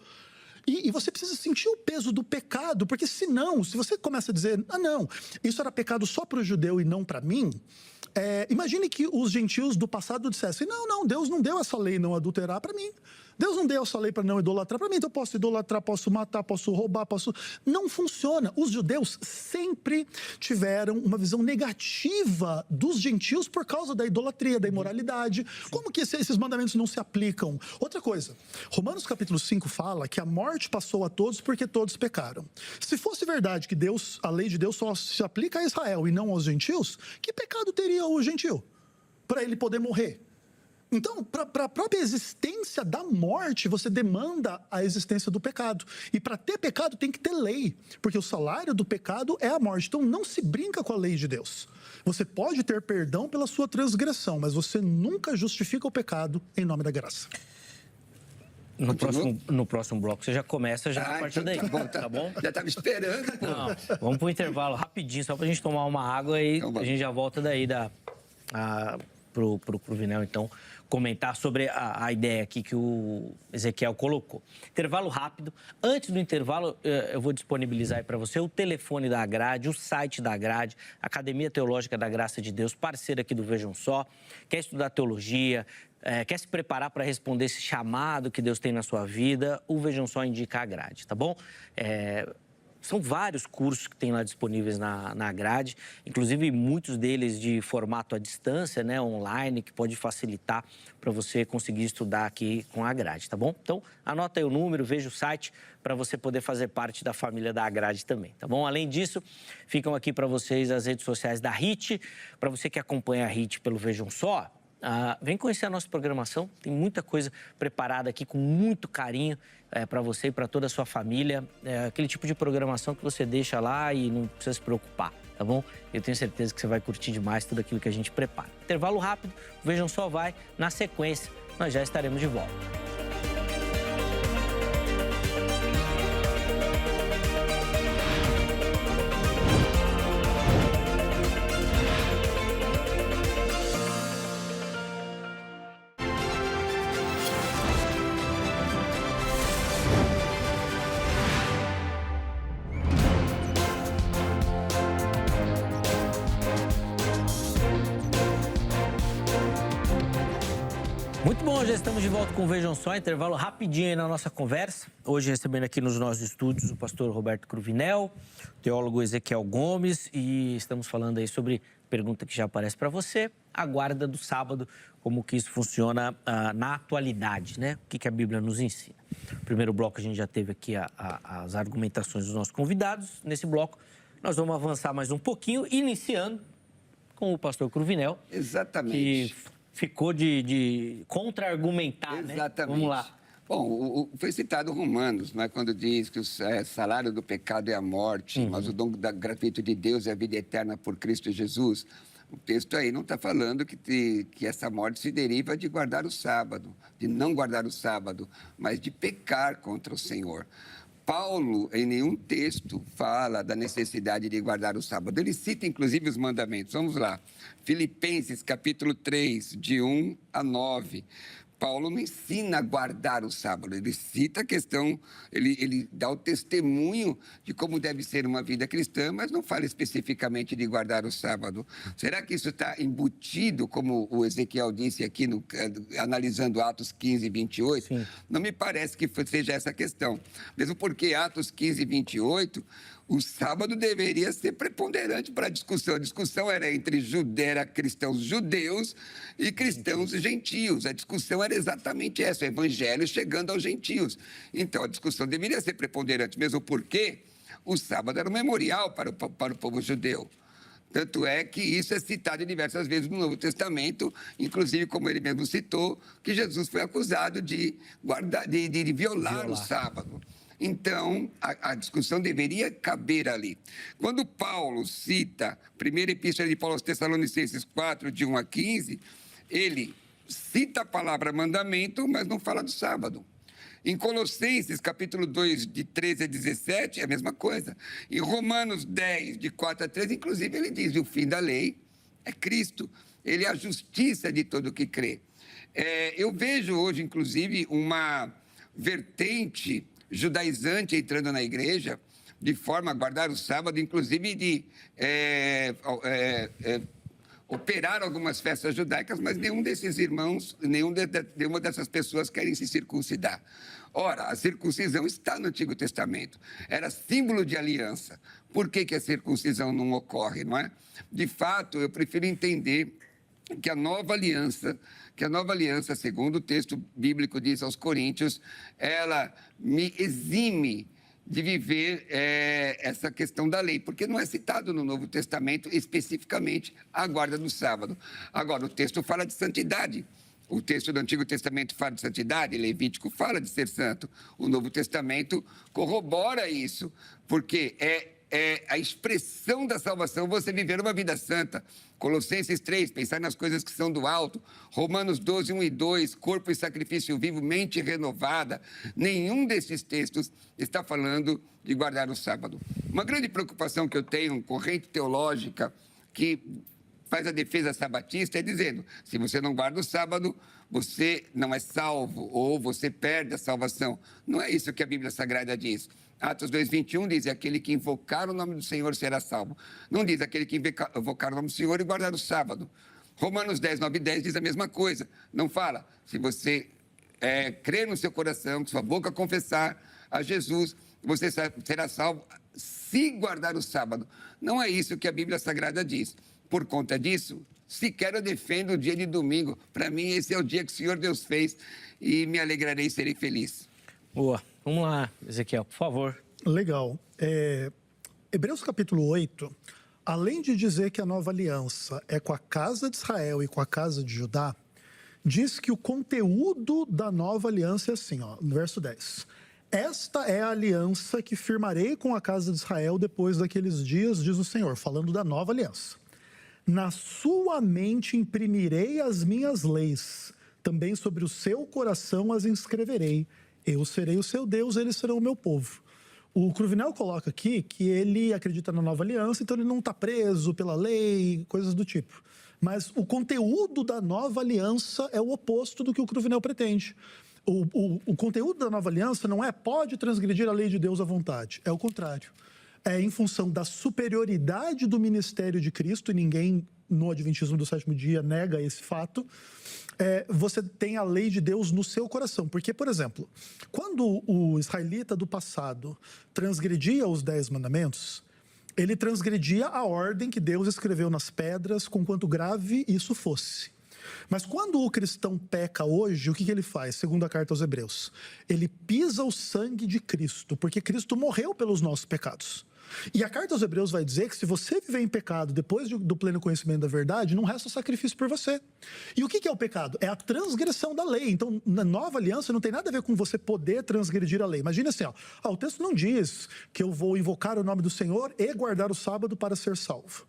S3: E você precisa sentir o peso do pecado, porque senão, se você começa a dizer, não, isso era pecado só para o judeu e não para mim, imagine que os gentios do passado dissessem, não, Deus não deu essa lei não adulterar para mim. Deus não deu essa lei para não idolatrar para mim, então eu posso idolatrar, posso matar, posso roubar, posso... Não funciona. Os judeus sempre tiveram uma visão negativa dos gentios por causa da idolatria, da imoralidade. Como que esses mandamentos não se aplicam? Outra coisa, Romanos capítulo 5 fala que a morte passou a todos porque todos pecaram. Se fosse verdade que a lei de Deus só se aplica a Israel e não aos gentios, que pecado teria o gentio para ele poder morrer? Então, para a própria existência da morte, você demanda a existência do pecado. E para ter pecado tem que ter lei, porque o salário do pecado é a morte. Então, não se brinca com a lei de Deus. Você pode ter perdão pela sua transgressão, mas você nunca justifica o pecado em nome da graça.
S1: No próximo bloco você já começa a partir daí, tá bom?
S2: Já estava esperando. Pô.
S1: Não, vamos para o intervalo rapidinho, só para a gente tomar uma água e a gente já volta daí pro Vinel, então, comentar sobre a ideia aqui que o Ezequiel colocou. Intervalo rápido. Antes do intervalo, eu vou disponibilizar aí para você o telefone da Agrade, o site da Agrade, Academia Teológica da Graça de Deus, parceira aqui do Vejam Só. Quer estudar teologia, quer se preparar para responder esse chamado que Deus tem na sua vida, o Vejam Só indica a Agrade, tá bom? São vários cursos que tem lá disponíveis na grade, inclusive muitos deles de formato à distância, né, online, que pode facilitar para você conseguir estudar aqui com a grade, tá bom? Então, anota aí o número, veja o site para você poder fazer parte da família da grade também, tá bom? Além disso, ficam aqui para vocês as redes sociais da HIT, para você que acompanha a HIT pelo Vejam Só, vem conhecer a nossa programação, tem muita coisa preparada aqui com muito carinho para você e para toda a sua família. Aquele tipo de programação que você deixa lá e não precisa se preocupar, tá bom? Eu tenho certeza que você vai curtir demais tudo aquilo que a gente prepara. Intervalo rápido, Vejam Só vai. Na sequência, nós já estaremos de volta. Muito bom, já estamos de volta com o Vejam Só, intervalo rapidinho aí na nossa conversa. Hoje recebendo aqui nos nossos estúdios o pastor Roberto Cruvinel, o teólogo Ezequiel Gomes, e estamos falando aí sobre pergunta que já aparece para você, a guarda do sábado, como que isso funciona na atualidade, né? O que a Bíblia nos ensina. No primeiro bloco a gente já teve aqui as argumentações dos nossos convidados. Nesse bloco nós vamos avançar mais um pouquinho, iniciando com o pastor Cruvinel.
S2: Exatamente.
S1: Que ficou de contra-argumentar,
S2: Exatamente.
S1: né? Vamos lá.
S2: Bom, foi citado Romanos, não é? Quando diz que o salário do pecado é a morte, mas o dom gratuito de Deus é a vida eterna por Cristo Jesus. O texto aí não está falando que essa morte se deriva de guardar o sábado, de não guardar o sábado, mas de pecar contra o Senhor. Paulo, em nenhum texto, fala da necessidade de guardar o sábado. Ele cita, inclusive, os mandamentos. Vamos lá. Filipenses, capítulo 3, de 1 a 9. Paulo não ensina a guardar o sábado, ele cita a questão, ele dá o testemunho de como deve ser uma vida cristã, mas não fala especificamente de guardar o sábado. Será que isso está embutido, como o Ezequiel disse aqui, analisando Atos 15 e 28? Sim. Não me parece que seja essa a questão. Mesmo porque Atos 15 e 28... o sábado deveria ser preponderante para a discussão. A discussão era entre cristãos judeus e cristãos gentios. A discussão era exatamente essa, o evangelho chegando aos gentios. Então, a discussão deveria ser preponderante, mesmo porque o sábado era um memorial para o povo judeu. Tanto é que isso é citado diversas vezes no Novo Testamento, inclusive, como ele mesmo citou, que Jesus foi acusado de violar o sábado. Então, a discussão deveria caber ali. Quando Paulo cita, primeira epístola de Paulo aos Tessalonicenses 4, de 1 a 15, ele cita a palavra mandamento, mas não fala do sábado. Em Colossenses, capítulo 2, de 13 a 17, é a mesma coisa. Em Romanos 10, de 4 a 13, inclusive, ele diz que o fim da lei é Cristo. Ele é a justiça de todo o que crê. Eu vejo hoje, inclusive, uma vertente judaizante entrando na igreja, de forma a guardar o sábado, inclusive de operar algumas festas judaicas, mas nenhum desses irmãos, nenhuma dessas pessoas querem se circuncidar. Ora, a circuncisão está no Antigo Testamento, era símbolo de aliança. Por que a circuncisão não ocorre, não é? De fato, eu prefiro entender que a nova aliança, segundo o texto bíblico diz aos Coríntios, ela me exime de viver essa questão da lei, porque não é citado no Novo Testamento especificamente a guarda do sábado. Agora, o texto fala de santidade. O texto do Antigo Testamento fala de santidade, Levítico fala de ser santo. O Novo Testamento corrobora isso, porque é a expressão da salvação você viver uma vida santa. Colossenses 3, pensar nas coisas que são do alto. Romanos 12, 1 e 2, corpo e sacrifício vivo, mente renovada. Nenhum desses textos está falando de guardar o sábado. Uma grande preocupação que eu tenho, corrente teológica, que faz a defesa sabatista, é dizendo, se você não guarda o sábado, você não é salvo, ou você perde a salvação. Não é isso que a Bíblia Sagrada diz. Atos 2:21 diz, aquele que invocar o nome do Senhor será salvo. Não diz aquele que invocar o nome do Senhor e guardar o sábado. Romanos 10, 9 e 10 diz a mesma coisa. Não fala, se você crer no seu coração, com sua boca confessar a Jesus, você será salvo se guardar o sábado. Não é isso que a Bíblia Sagrada diz. Por conta disso, sequer eu defendo o dia de domingo. Para mim, esse é o dia que o Senhor Deus fez e me alegrarei e serei feliz.
S1: Boa. Vamos lá, Ezequiel, por favor.
S3: Legal. Hebreus capítulo 8, além de dizer que a nova aliança é com a casa de Israel e com a casa de Judá, diz que o conteúdo da nova aliança é assim, ó, no verso 10. Esta é a aliança que firmarei com a casa de Israel depois daqueles dias, diz o Senhor, falando da nova aliança. Na sua mente imprimirei as minhas leis, também sobre o seu coração as inscreverei. Eu serei o seu Deus, eles serão o meu povo. O Cruvinel coloca aqui que ele acredita na nova aliança, então ele não está preso pela lei, coisas do tipo. Mas o conteúdo da nova aliança é o oposto do que o Cruvinel pretende. O conteúdo da nova aliança não é pode transgredir a lei de Deus à vontade, é o contrário. é em função da superioridade do ministério de Cristo, e ninguém no Adventismo do sétimo dia nega esse fato, você tem a lei de Deus no seu coração. Porque, por exemplo, quando o israelita do passado transgredia os 10 mandamentos, ele transgredia a ordem que Deus escreveu nas pedras, com quanto grave isso fosse. Mas quando o cristão peca hoje, o que ele faz? Segundo a carta aos Hebreus, ele pisa o sangue de Cristo, porque Cristo morreu pelos nossos pecados. E a carta aos Hebreus vai dizer que se você viver em pecado depois do pleno conhecimento da verdade, não resta sacrifício por você. E o que é o pecado? É a transgressão da lei. Então, na nova aliança não tem nada a ver com você poder transgredir a lei. Imagina assim, o texto não diz que eu vou invocar o nome do Senhor e guardar o sábado para ser salvo.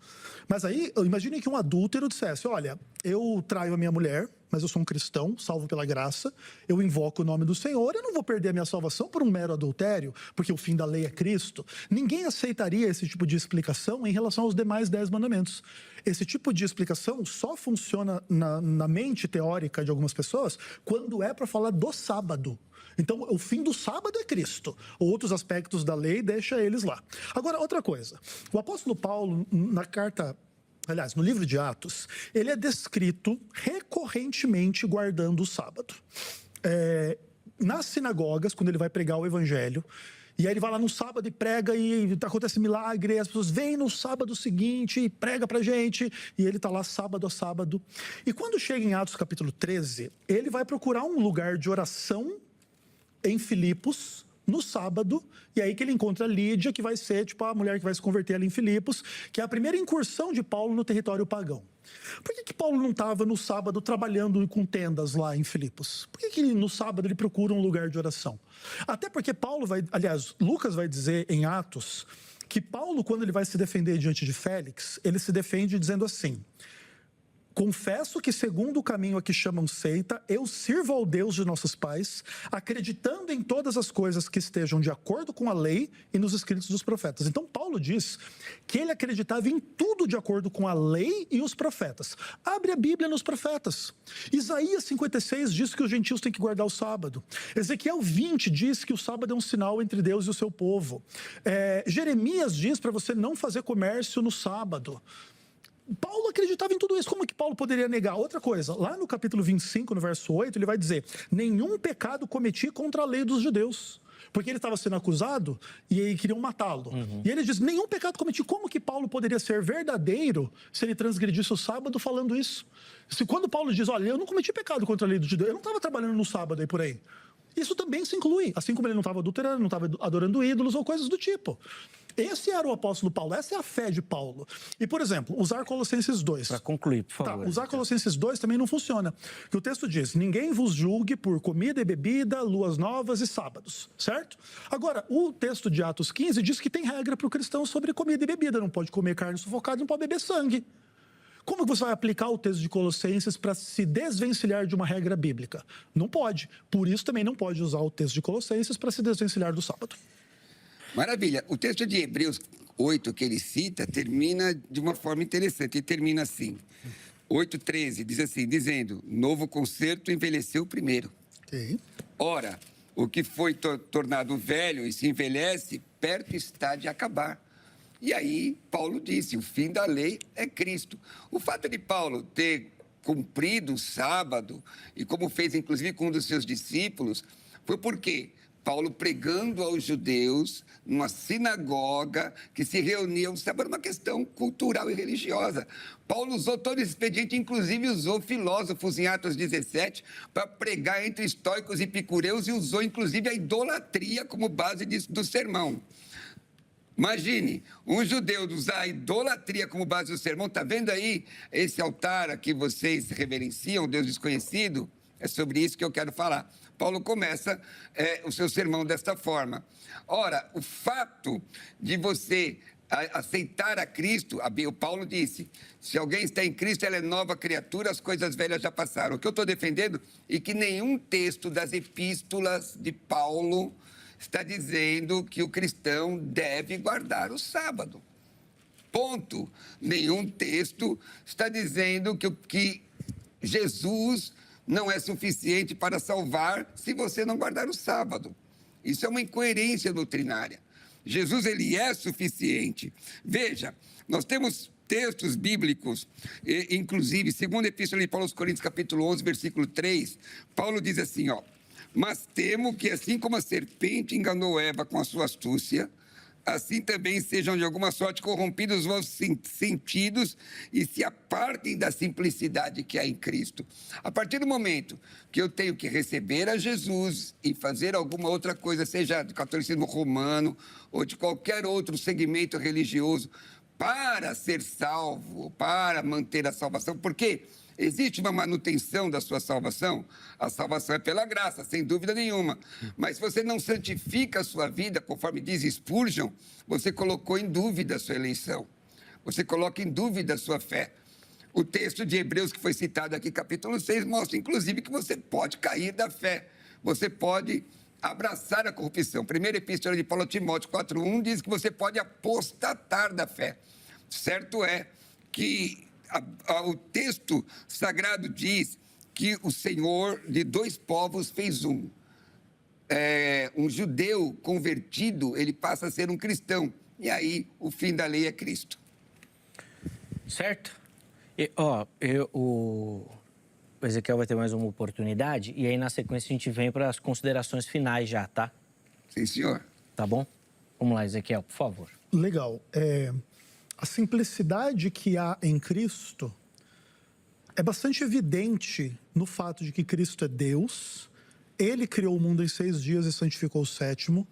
S3: Mas aí, imagine que um adúltero dissesse, olha, eu traio a minha mulher, mas eu sou um cristão, salvo pela graça, eu invoco o nome do Senhor, eu não vou perder a minha salvação por um mero adultério, porque o fim da lei é Cristo. Ninguém aceitaria esse tipo de explicação em relação aos demais 10 mandamentos. Esse tipo de explicação só funciona na mente teórica de algumas pessoas quando é para falar do sábado. Então, o fim do sábado é Cristo. Outros aspectos da lei, deixa eles lá. Agora, outra coisa. O apóstolo Paulo, no livro de Atos, ele é descrito recorrentemente guardando o sábado. Nas sinagogas, quando ele vai pregar o evangelho, e aí ele vai lá no sábado e prega e acontece milagre, e as pessoas vêm no sábado seguinte e prega pra gente, e ele está lá sábado a sábado. E quando chega em Atos capítulo 13, ele vai procurar um lugar de oração em Filipos, no sábado, e aí que ele encontra Lídia, que vai ser a mulher que vai se converter ali em Filipos, que é a primeira incursão de Paulo no território pagão. Por que Paulo não estava no sábado trabalhando com tendas lá em Filipos? Por que no sábado ele procura um lugar de oração? Até porque Lucas vai dizer em Atos que Paulo, quando ele vai se defender diante de Félix, ele se defende dizendo assim: confesso que, segundo o caminho a que chamam seita, eu sirvo ao Deus de nossos pais, acreditando em todas as coisas que estejam de acordo com a lei e nos escritos dos profetas. Então, Paulo diz que ele acreditava em tudo de acordo com a lei e os profetas. Abre a Bíblia nos profetas. Isaías 56 diz que os gentios têm que guardar o sábado. Ezequiel 20 diz que o sábado é um sinal entre Deus e o seu povo. Jeremias diz para você não fazer comércio no sábado. Paulo acreditava em tudo isso. Como que Paulo poderia negar? Outra coisa, lá no capítulo 25, no verso 8, ele vai dizer: nenhum pecado cometi contra a lei dos judeus. Porque ele estava sendo acusado e aí queriam matá-lo. E ele diz: nenhum pecado cometi. Como que Paulo poderia ser verdadeiro se ele transgredisse o sábado falando isso? Quando Paulo diz: olha, eu não cometi pecado contra a lei dos judeus, eu não estava trabalhando no sábado aí por aí. Isso também se inclui, assim como ele não estava adulterando, não estava adorando ídolos ou coisas do tipo. Esse era o apóstolo Paulo, essa é a fé de Paulo. E, por exemplo, usar Colossenses 2.
S1: Para concluir, por favor.
S3: Usar Colossenses 2 também não funciona. Porque o texto diz: ninguém vos julgue por comida e bebida, luas novas e sábados, certo? Agora, o texto de Atos 15 diz que tem regra para o cristão sobre comida e bebida. Não pode comer carne sufocada, não pode beber sangue. Como você vai aplicar o texto de Colossenses para se desvencilhar de uma regra bíblica? Não pode. Por isso também não pode usar o texto de Colossenses para se desvencilhar do sábado.
S2: Maravilha. O texto de Hebreus 8 que ele cita termina de uma forma interessante. Ele termina assim. 8:13 diz assim, dizendo: novo concerto envelheceu primeiro.
S3: Okay.
S2: Ora, o que foi tornado velho e se envelhece, perto está de acabar. E aí, Paulo disse, o fim da lei é Cristo. O fato de Paulo ter cumprido o sábado, e como fez inclusive com um dos seus discípulos, foi porque Paulo pregando aos judeus numa sinagoga que se reuniam, sabe, era uma questão cultural e religiosa. Paulo usou todo esse expediente, inclusive usou filósofos em Atos 17 para pregar entre estoicos e epicureus e usou inclusive a idolatria como base do sermão. Imagine, um judeu usar a idolatria como base do sermão. Está vendo aí esse altar a que vocês reverenciam, Deus desconhecido? É sobre isso que eu quero falar. Paulo começa o seu sermão desta forma. Ora, o fato de você aceitar a Cristo, o Paulo disse, se alguém está em Cristo, ela é nova criatura, as coisas velhas já passaram. O que eu estou defendendo é que nenhum texto das epístolas de Paulo está dizendo que o cristão deve guardar o sábado. Ponto. Nenhum texto está dizendo que Jesus não é suficiente para salvar se você não guardar o sábado. Isso é uma incoerência doutrinária. Jesus, ele é suficiente. Veja, nós temos textos bíblicos, inclusive, segundo a Epístola de Paulo aos Coríntios, capítulo 11, versículo 3, Paulo diz assim, ó, mas temo que assim como a serpente enganou Eva com a sua astúcia, assim também sejam de alguma sorte corrompidos os vossos sentidos e se apartem da simplicidade que há em Cristo. A partir do momento que eu tenho que receber a Jesus e fazer alguma outra coisa, seja do catolicismo romano ou de qualquer outro segmento religioso, para ser salvo, para manter a salvação, porque existe uma manutenção da sua salvação? A salvação é pela graça, sem dúvida nenhuma. Mas se você não santifica a sua vida, conforme diz Spurgeon, você colocou em dúvida a sua eleição. Você coloca em dúvida a sua fé. O texto de Hebreus, que foi citado aqui, capítulo 6, mostra, inclusive, que você pode cair da fé. Você pode abraçar a corrupção. Primeira Epístola de Paulo a Timóteo 4:1 diz que você pode apostatar da fé. Certo é que o texto sagrado diz que o Senhor de dois povos fez um. Um judeu convertido, ele passa a ser um cristão. E aí, o fim da lei é Cristo.
S1: Certo? O Ezequiel vai ter mais uma oportunidade. E aí, na sequência, a gente vem para as considerações finais já, tá?
S2: Sim, senhor.
S1: Tá bom? Vamos lá, Ezequiel, por favor.
S3: Legal. A simplicidade que há em Cristo é bastante evidente no fato de que Cristo é Deus, Ele criou o mundo em 6 dias e santificou o 7º,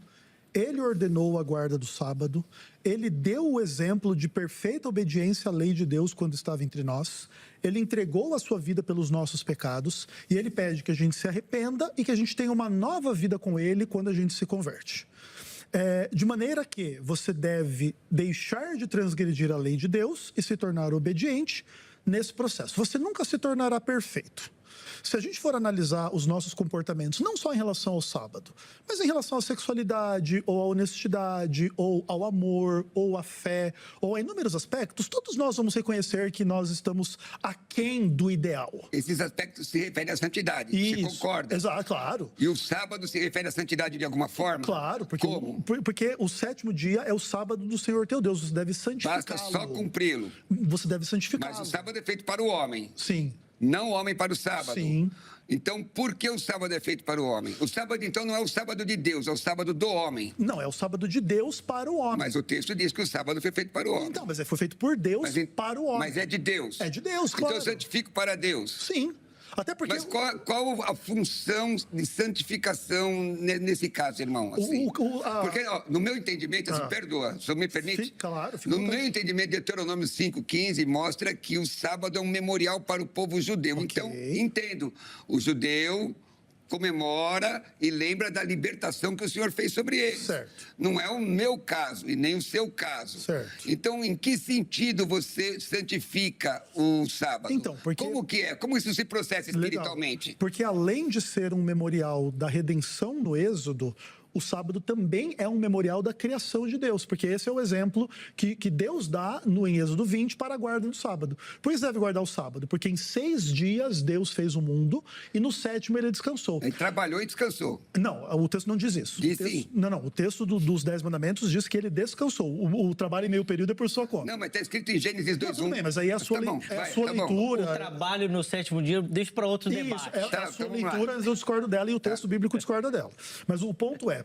S3: Ele ordenou a guarda do sábado, Ele deu o exemplo de perfeita obediência à lei de Deus quando estava entre nós, Ele entregou a sua vida pelos nossos pecados e Ele pede que a gente se arrependa e que a gente tenha uma nova vida com Ele quando a gente se converte. De maneira que você deve deixar de transgredir a lei de Deus e se tornar obediente nesse processo. Você nunca se tornará perfeito. Se a gente for analisar os nossos comportamentos, não só em relação ao sábado, mas em relação à sexualidade, ou à honestidade, ou ao amor, ou à fé, ou a inúmeros aspectos, todos nós vamos reconhecer que nós estamos aquém do ideal.
S2: Esses aspectos se referem à santidade, você concorda?
S3: Exato, claro.
S2: E o sábado se refere à santidade de alguma forma?
S3: Claro, porque,
S2: Como?
S3: Porque o 7º dia é o sábado do Senhor teu Deus, você deve santificá-lo.
S2: Basta só cumpri-lo.
S3: Você deve santificá-lo.
S2: Mas o sábado é feito para o homem.
S3: Sim.
S2: Não o homem para o sábado.
S3: Sim.
S2: Então, por que o sábado é feito para o homem? O sábado, então, não é o sábado de Deus, é o sábado do homem.
S3: Não, é o sábado de Deus para o homem.
S2: Mas o texto diz que o sábado foi feito para o homem.
S3: Então, mas foi feito por Deus para o homem.
S2: Mas é de Deus.
S3: É de Deus, claro.
S2: Então, eu santifico para Deus.
S3: Sim. Até porque...
S2: Mas qual a função de santificação nesse caso, irmão? Assim? Porque, ó, no meu entendimento, assim, perdoa, se me permite?
S3: Sim, claro.
S2: No meu entendimento, Deuteronômio 5,15 mostra que o sábado é um memorial para o povo judeu.
S3: Okay.
S2: Então, entendo, o judeu comemora e lembra da libertação que o Senhor fez sobre eles.
S3: Certo.
S2: Não é o meu caso e nem o seu caso.
S3: Certo.
S2: Então, em que sentido você santifica o sábado?
S3: Então, porque...
S2: Como que é? Como isso se processa espiritualmente?
S3: Legal. Porque além de ser um memorial da redenção no Êxodo, o sábado também é um memorial da criação de Deus, porque esse é o exemplo que Deus dá em Êxodo 20 para a guarda do sábado. Por isso deve guardar o sábado, porque em 6 dias Deus fez o mundo e no 7º ele descansou.
S2: Ele trabalhou e descansou.
S3: Não, o texto não diz isso.
S2: Diz sim.
S3: Não, o texto dos 10 mandamentos diz que ele descansou. O trabalho em meio período é por sua conta.
S2: Não, mas está escrito em Gênesis 2:1.
S3: Tudo bem, mas aí é a sua, leitura.
S1: O trabalho no 7º dia deixa para outro debate.
S3: Isso, a sua leitura, eu discordo dela e o texto bíblico discorda dela. Mas o ponto é,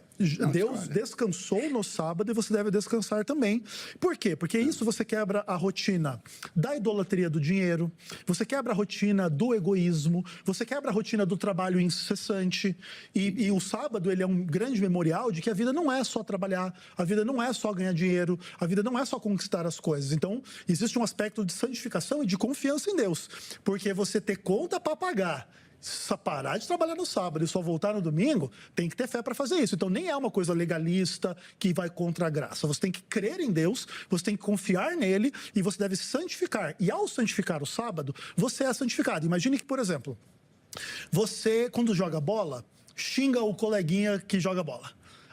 S3: Deus descansou no sábado e você deve descansar também. Por quê? Porque isso você quebra a rotina da idolatria do dinheiro, você quebra a rotina do egoísmo, você quebra a rotina do trabalho incessante. E o sábado, ele é um grande memorial de que a vida não é só trabalhar, a vida não é só ganhar dinheiro, a vida não é só conquistar as coisas. Então, existe um aspecto de santificação e de confiança em Deus. Porque você ter conta para pagar, só parar de trabalhar no sábado e só voltar no domingo, tem que ter fé para fazer isso. Então, nem é uma coisa legalista que vai contra a graça. Você tem que crer em Deus, você tem que confiar nele e você deve santificar. E ao santificar o sábado, você é santificado. Imagine que, por exemplo, você, quando joga bola, xinga o coleguinha que joga bola.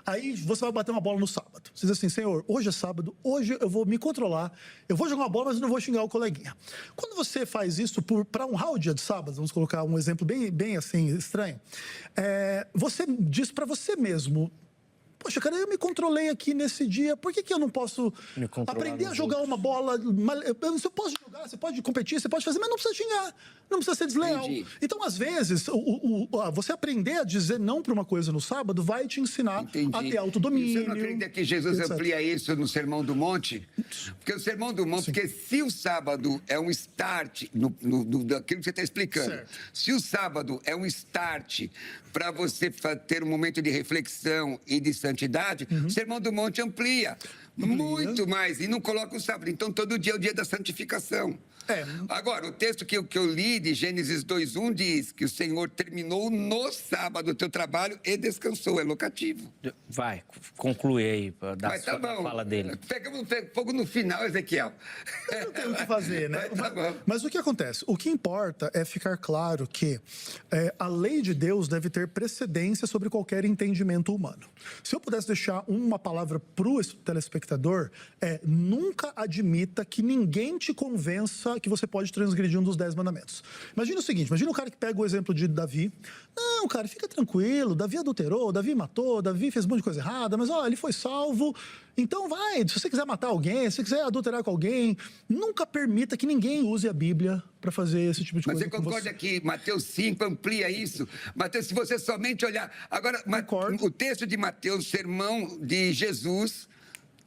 S3: Aí você vai bater uma bola no sábado. Você diz assim, Senhor, hoje é sábado, hoje eu vou me controlar, eu vou jogar uma bola, mas eu não vou xingar o coleguinha. Quando você faz isso para honrar o dia de sábado, vamos colocar um exemplo bem assim, estranho, você diz para você mesmo, poxa, cara, eu me controlei aqui nesse dia, por que eu não posso aprender a jogar uma bola? Você pode jogar, você pode competir, você pode fazer, mas não precisa xingar, não precisa ser desleal.
S2: Entendi.
S3: Então, às vezes, você aprender a dizer não para uma coisa no sábado vai te ensinar a ter autodomínio.
S2: E você não acredita que Jesus amplia isso no Sermão do Monte? Porque o Sermão do Monte, porque se o sábado é um start daquilo que você está explicando,
S3: certo.
S2: Se o sábado é um start para você ter um momento de reflexão e de santidade, o Sermão do Monte amplia muito mais e não coloca o sábado. Então, todo dia é o dia da santificação. Agora, o texto que eu li de Gênesis 2:1 diz que o Senhor terminou no sábado o teu trabalho e descansou, é locativo.
S1: Vai, conclui aí, da fala dele.
S2: Pegamos fogo no final, Ezequiel.
S3: Não tem o que fazer, né?
S2: Tá bom.
S3: Mas o que acontece? O que importa é ficar claro que a lei de Deus deve ter precedência sobre qualquer entendimento humano. Se eu pudesse deixar uma palavra para o telespectador, nunca admita que ninguém te convença que você pode transgredir um dos 10 mandamentos. Imagina o seguinte, imagina o cara que pega o exemplo de Davi. Não, cara, fica tranquilo, Davi adulterou, Davi matou, Davi fez um monte de coisa errada, mas ele foi salvo. Então vai, se você quiser matar alguém, se você quiser adulterar com alguém, nunca permita que ninguém use a Bíblia para fazer esse tipo de coisa.
S2: Mas você concorda que Mateus 5 amplia isso? Mateus, se você somente olhar... Agora, o texto de Mateus, o sermão de Jesus,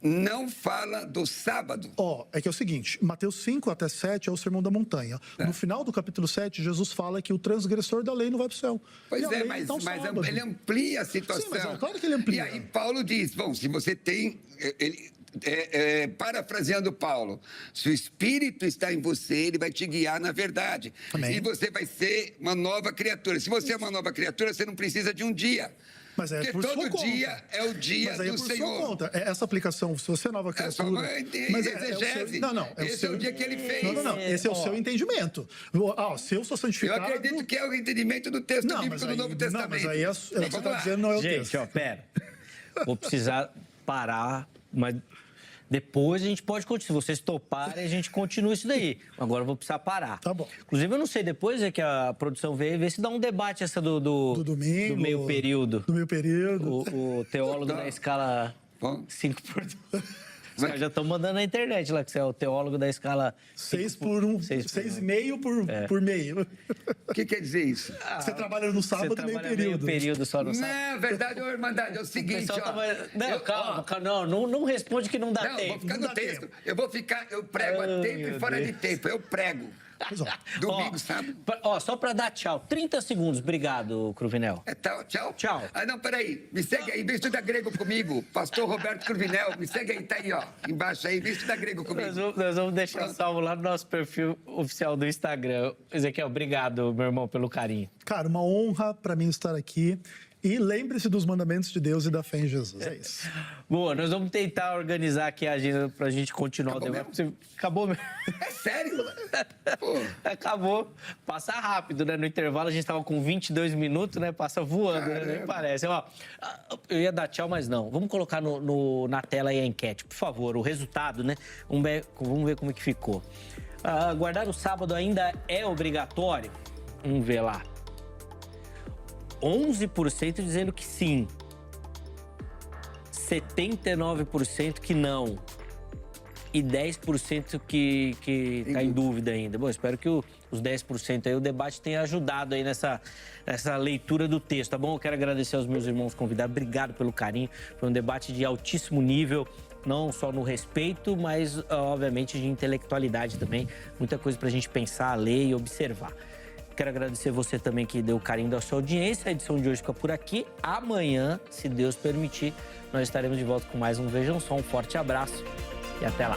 S2: não fala do sábado.
S3: É que é o seguinte, Mateus 5 até 7 é o Sermão da Montanha. No final do capítulo 7, Jesus fala que o transgressor da lei não vai para o céu.
S2: Pois mas ele amplia a situação.
S3: Sim, mas claro que ele amplia.
S2: E aí Paulo diz, bom, se você tem... parafraseando Paulo, se o Espírito está em você, ele vai te guiar na verdade.
S3: Amém.
S2: E você vai ser uma nova criatura. Se você é uma nova criatura, você não precisa de um dia.
S3: Mas
S2: porque
S3: por
S2: todo
S3: sua conta.
S2: dia é o dia
S3: mas aí
S2: do
S3: por
S2: Senhor.
S3: Sua conta. Essa aplicação, se você é nova criatura...
S2: É só uma exegese. Esse é o dia que ele fez.
S3: Não. Esse é o seu entendimento. Se eu sou santificado...
S2: Eu acredito que é o entendimento do texto bíblico do Novo Testamento.
S3: Não, mas aí o que você está dizendo não é o texto.
S1: Gente, pera. Vou precisar parar, mas... Depois a gente pode continuar. Se vocês toparem, a gente continua isso daí. Agora eu vou precisar parar.
S3: Tá bom.
S1: Inclusive, eu não sei, depois é que a produção veio, ver se dá um debate essa do
S3: domingo,
S1: do meio período.
S3: Do meio período.
S1: O teólogo da escala 5x2. Os caras já estão mandando na internet lá, que você é o teólogo da escala...
S3: 6,5 por meio.
S2: O que quer dizer isso?
S3: Você trabalha no sábado meio período.
S1: Meio período só no sábado.
S2: Não, verdade, Irmandade, é o seguinte,
S1: Não responde que não dá tempo.
S2: Vou ficar no texto. Eu prego a tempo e fora de tempo. Eu prego. Domingo, sábado.
S1: Só para dar tchau. 30 segundos. Obrigado, Cruvinel.
S2: Tchau?
S1: Tchau.
S2: Não, peraí. Me segue aí, vem estudar grego comigo. Pastor Roberto Cruvinel, me segue aí, tá aí, embaixo aí, vem estudar grego comigo.
S1: Nós vamos deixar salvo lá no nosso perfil oficial do Instagram. Ezequiel, obrigado, meu irmão, pelo carinho.
S3: Cara, uma honra para mim estar aqui. E lembre-se dos mandamentos de Deus e da fé em Jesus. É isso.
S1: Boa, nós vamos tentar organizar aqui a agenda pra gente continuar o debate. Acabou mesmo?
S2: É sério? Pô.
S1: Acabou. Passa rápido, né? No intervalo a gente tava com 22 minutos, né? Passa voando, né? Nem parece. Eu ia dar tchau, mas não. Vamos colocar na tela aí a enquete, por favor. O resultado, né? Vamos ver como é que ficou. Guardar o sábado ainda é obrigatório? Vamos ver lá. 11% dizendo que sim, 79% que não e 10% que está em dúvida ainda. Bom, espero que os 10% aí, o debate tenha ajudado aí nessa leitura do texto, tá bom? Eu quero agradecer aos meus irmãos convidados, obrigado pelo carinho, foi um debate de altíssimo nível, não só no respeito, mas obviamente de intelectualidade também, muita coisa para a gente pensar, ler e observar. Quero agradecer você também que deu o carinho da sua audiência. A edição de hoje fica por aqui. Amanhã, se Deus permitir, nós estaremos de volta com mais um Vejam Só. Um forte abraço e até lá.